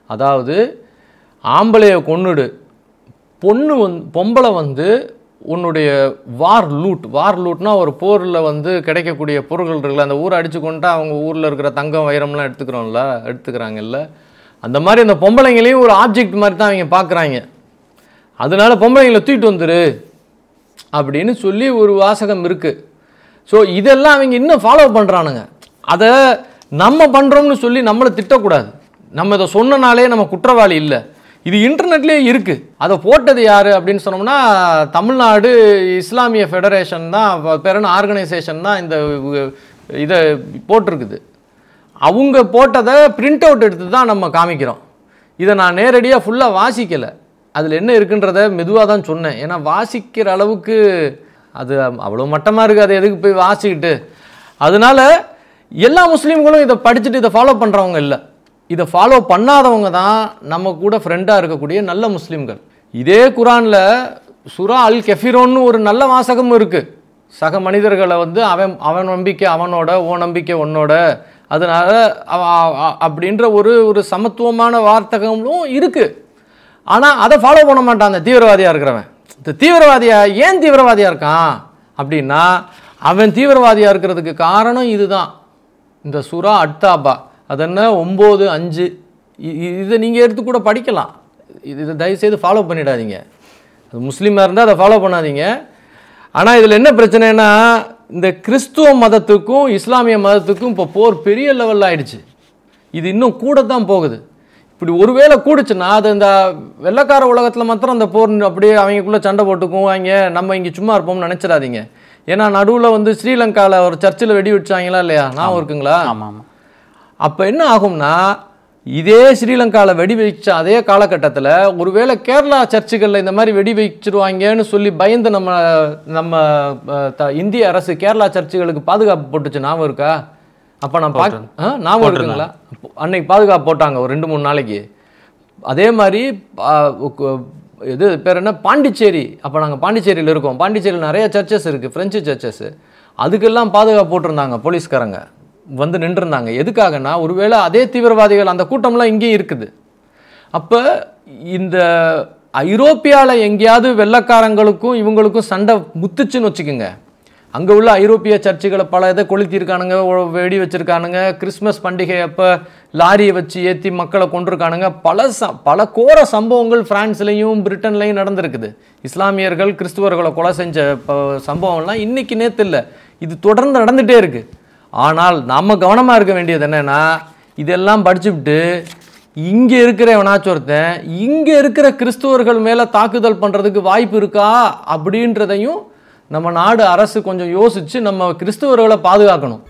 அதாவது ஆம்பளையை கொன்னுடு, பொம்பளை உன்னுடைய வார் லூட்னா ஒரு போரில் கிடைக்கக்கூடிய பொருட்கள் இருக்குல்ல, அந்த ஊரை அடித்து கொண்டா அவங்க ஊரில் இருக்கிற தங்கம் வைரம்லாம் எடுத்துக்கிறாங்கல்ல, அந்த மாதிரி அந்த பொம்பளைங்களையும் ஒரு ஆப்ஜெக்ட் மாதிரி தான் அவங்க பார்க்குறாங்க. அதனால பொம்பளைங்களை தூக்கிட்டு வந்துரு அப்படின்னு சொல்லி ஒரு வாசகம் இருக்குது. ஸோ இதெல்லாம் அவங்க இன்னும் ஃபாலோ பண்ணுறானுங்க. அதை நம்ம பண்ணுறோம்னு சொல்லி நம்மளை திட்டக்கூடாது. நம்ம இதை சொன்னனாலே நம்ம குற்றவாளி இல்லை. இது இன்டர்நெட்லேயே இருக்குது. அதை போட்டது யார் அப்படின்னு சொன்னோம்னா தமிழ்நாடு இஸ்லாமிய ஃபெடரேஷன் தான், பேரான ஆர்கனைசேஷன் தான் இந்த இதை போட்டிருக்குது. அவங்க போட்டதை பிரிண்ட் அவுட் எடுத்து தான் நம்ம காமிக்கிறோம். இதை நான் நேரடியாக ஃபுல்லாக வாசிக்கலை, அதில் என்ன இருக்குன்றத மெதுவாக தான் சொன்னேன். ஏன்னா வாசிக்கிற அளவுக்கு அது அவ்வளோ மட்டமாக இருக்குது, அதை எதுக்கு போய் வாசிக்கிட்டு. அதனால எல்லா முஸ்லீம்களும் இதை படிச்சுட்டு இதை ஃபாலோ பண்ணுறவங்க இல்லை, இதை ஃபாலோ பண்ணாதவங்க தான் நம்ம கூட ஃப்ரெண்டாக இருக்கக்கூடிய நல்ல முஸ்லீம்கள். இதே குரானில் சூரா அல் கெஃபிரோன்னு ஒரு நல்ல வாசகமும் இருக்குது. சக மனிதர்களை அவன் நம்பிக்கை அவனோட, ஓ நம்பிக்கை உன்னோட, அதனால் அப்படின்ற ஒரு சமத்துவமான வார்த்தகமும் இருக்குது. ஆனால் அதை ஃபாலோ பண்ண மாட்டான் அந்த தீவிரவாதியாக இருக்கிறவன். இந்த ஏன் தீவிரவாதியாக இருக்கான் அப்படின்னா, அவன் தீவிரவாதியாக இருக்கிறதுக்கு காரணம் இதுதான். இந்த சூரா அத்தாபா, அது என்ன 9:5, இதை நீங்கள் எடுத்து கூட படிக்கலாம். இதை தயவுசெய்து ஃபாலோ பண்ணிடாதீங்க. அது முஸ்லீமாக இருந்தால் அதை ஃபாலோ பண்ணாதீங்க. ஆனால் இதில் என்ன பிரச்சனைனா, இந்த கிறிஸ்துவ மதத்துக்கும் இஸ்லாமிய மதத்துக்கும் இப்போ போர் பெரிய லெவலில் ஆயிடுச்சு. இது இன்னும் கூட தான் போகுது. இப்படி ஒருவேளை கூடுச்சுன்னா அது இந்த வெள்ளைக்கார உலகத்தில் மாத்திரம் அந்த போர் அப்படியே அவங்களுக்குள்ளே சண்டை போட்டுக்குவாங்க, நம்ம இங்கே சும்மா இருப்போம்னு நினச்சிடாதீங்க. ஏன்னா நடுவில் ஸ்ரீலங்காவில் ஒரு சர்ச்சில் வெடி வச்சாங்களா இல்லையா, நான் இருக்குங்களா? ஆமாம். அப்போ என்ன ஆகும்னா, இதே ஸ்ரீலங்காவில் வெடி வைச்ச அதே காலகட்டத்தில் ஒருவேளை கேரளா சர்ச்சுகளில் இந்த மாதிரி வெடி வச்சிருவாங்கன்னு சொல்லி பயந்து நம்ம இந்திய அரசு கேரளா சர்ச்சுகளுக்கு பாதுகாப்பு போட்டுச்சு, ஞாபகம் இருக்கா? அப்போ நான் ஞாபகம் இருக்குங்களா? அன்னைக்கு பாதுகாப்பு போட்டாங்க ஒரு 2-3 நாளைக்கு. அதே மாதிரி இது பேர் என்ன, பாண்டிச்சேரி. அப்போ நாங்கள் பாண்டிச்சேரியில் இருக்கோம். பாண்டிச்சேரியில் நிறைய சர்ச்சஸ் இருக்குது, ஃப்ரெஞ்சு சர்ச்சஸ். அதுக்கெல்லாம் பாதுகாப்பு போட்டிருந்தாங்க, போலீஸ்காரங்க நின்றுருந்தாங்க. எதுக்காகனா, ஒருவேளை அதே தீவிரவாதிகள் அந்த கூட்டம்லாம் இங்கேயும் இருக்குது. அப்போ இந்த ஐரோப்பியாவில் எங்கேயாவது வெள்ளைக்காரங்களுக்கும் இவங்களுக்கும் சண்டை முத்துச்சுன்னு வச்சுக்கோங்க, அங்கே உள்ள ஐரோப்பிய சர்ச்சுகளை பல இதை கொளுத்திருக்கானுங்க, வெடி வச்சுருக்கானுங்க, கிறிஸ்மஸ் பண்டிகை அப்போ லாரியை வச்சு ஏற்றி மக்களை கொண்டிருக்கானுங்க. பல கோர சம்பவங்கள் ஃப்ரான்ஸ்லேயும் பிரிட்டன்லேயும் நடந்திருக்குது. இஸ்லாமியர்கள் கிறிஸ்துவர்களை கொலை செஞ்ச சம்பவம்லாம் இன்றைக்கி நேற்று இல்லை, இது தொடர்ந்து நடந்துகிட்டே இருக்குது. ஆனால் நம்ம கவனமாக இருக்க வேண்டியது என்னென்னா, இதெல்லாம் படிச்சுவிட்டு இங்கே இருக்கிற எவனாச்சும் ஒருத்தன் இங்கே இருக்கிற கிறிஸ்துவர்கள் மேலே தாக்குதல் பண்ணுறதுக்கு வாய்ப்பு இருக்கா அப்படின்றதையும் நம்ம நாடு அரசு கொஞ்சம் யோசித்து நம்ம கிறிஸ்துவர்களை பாதுகாக்கணும்.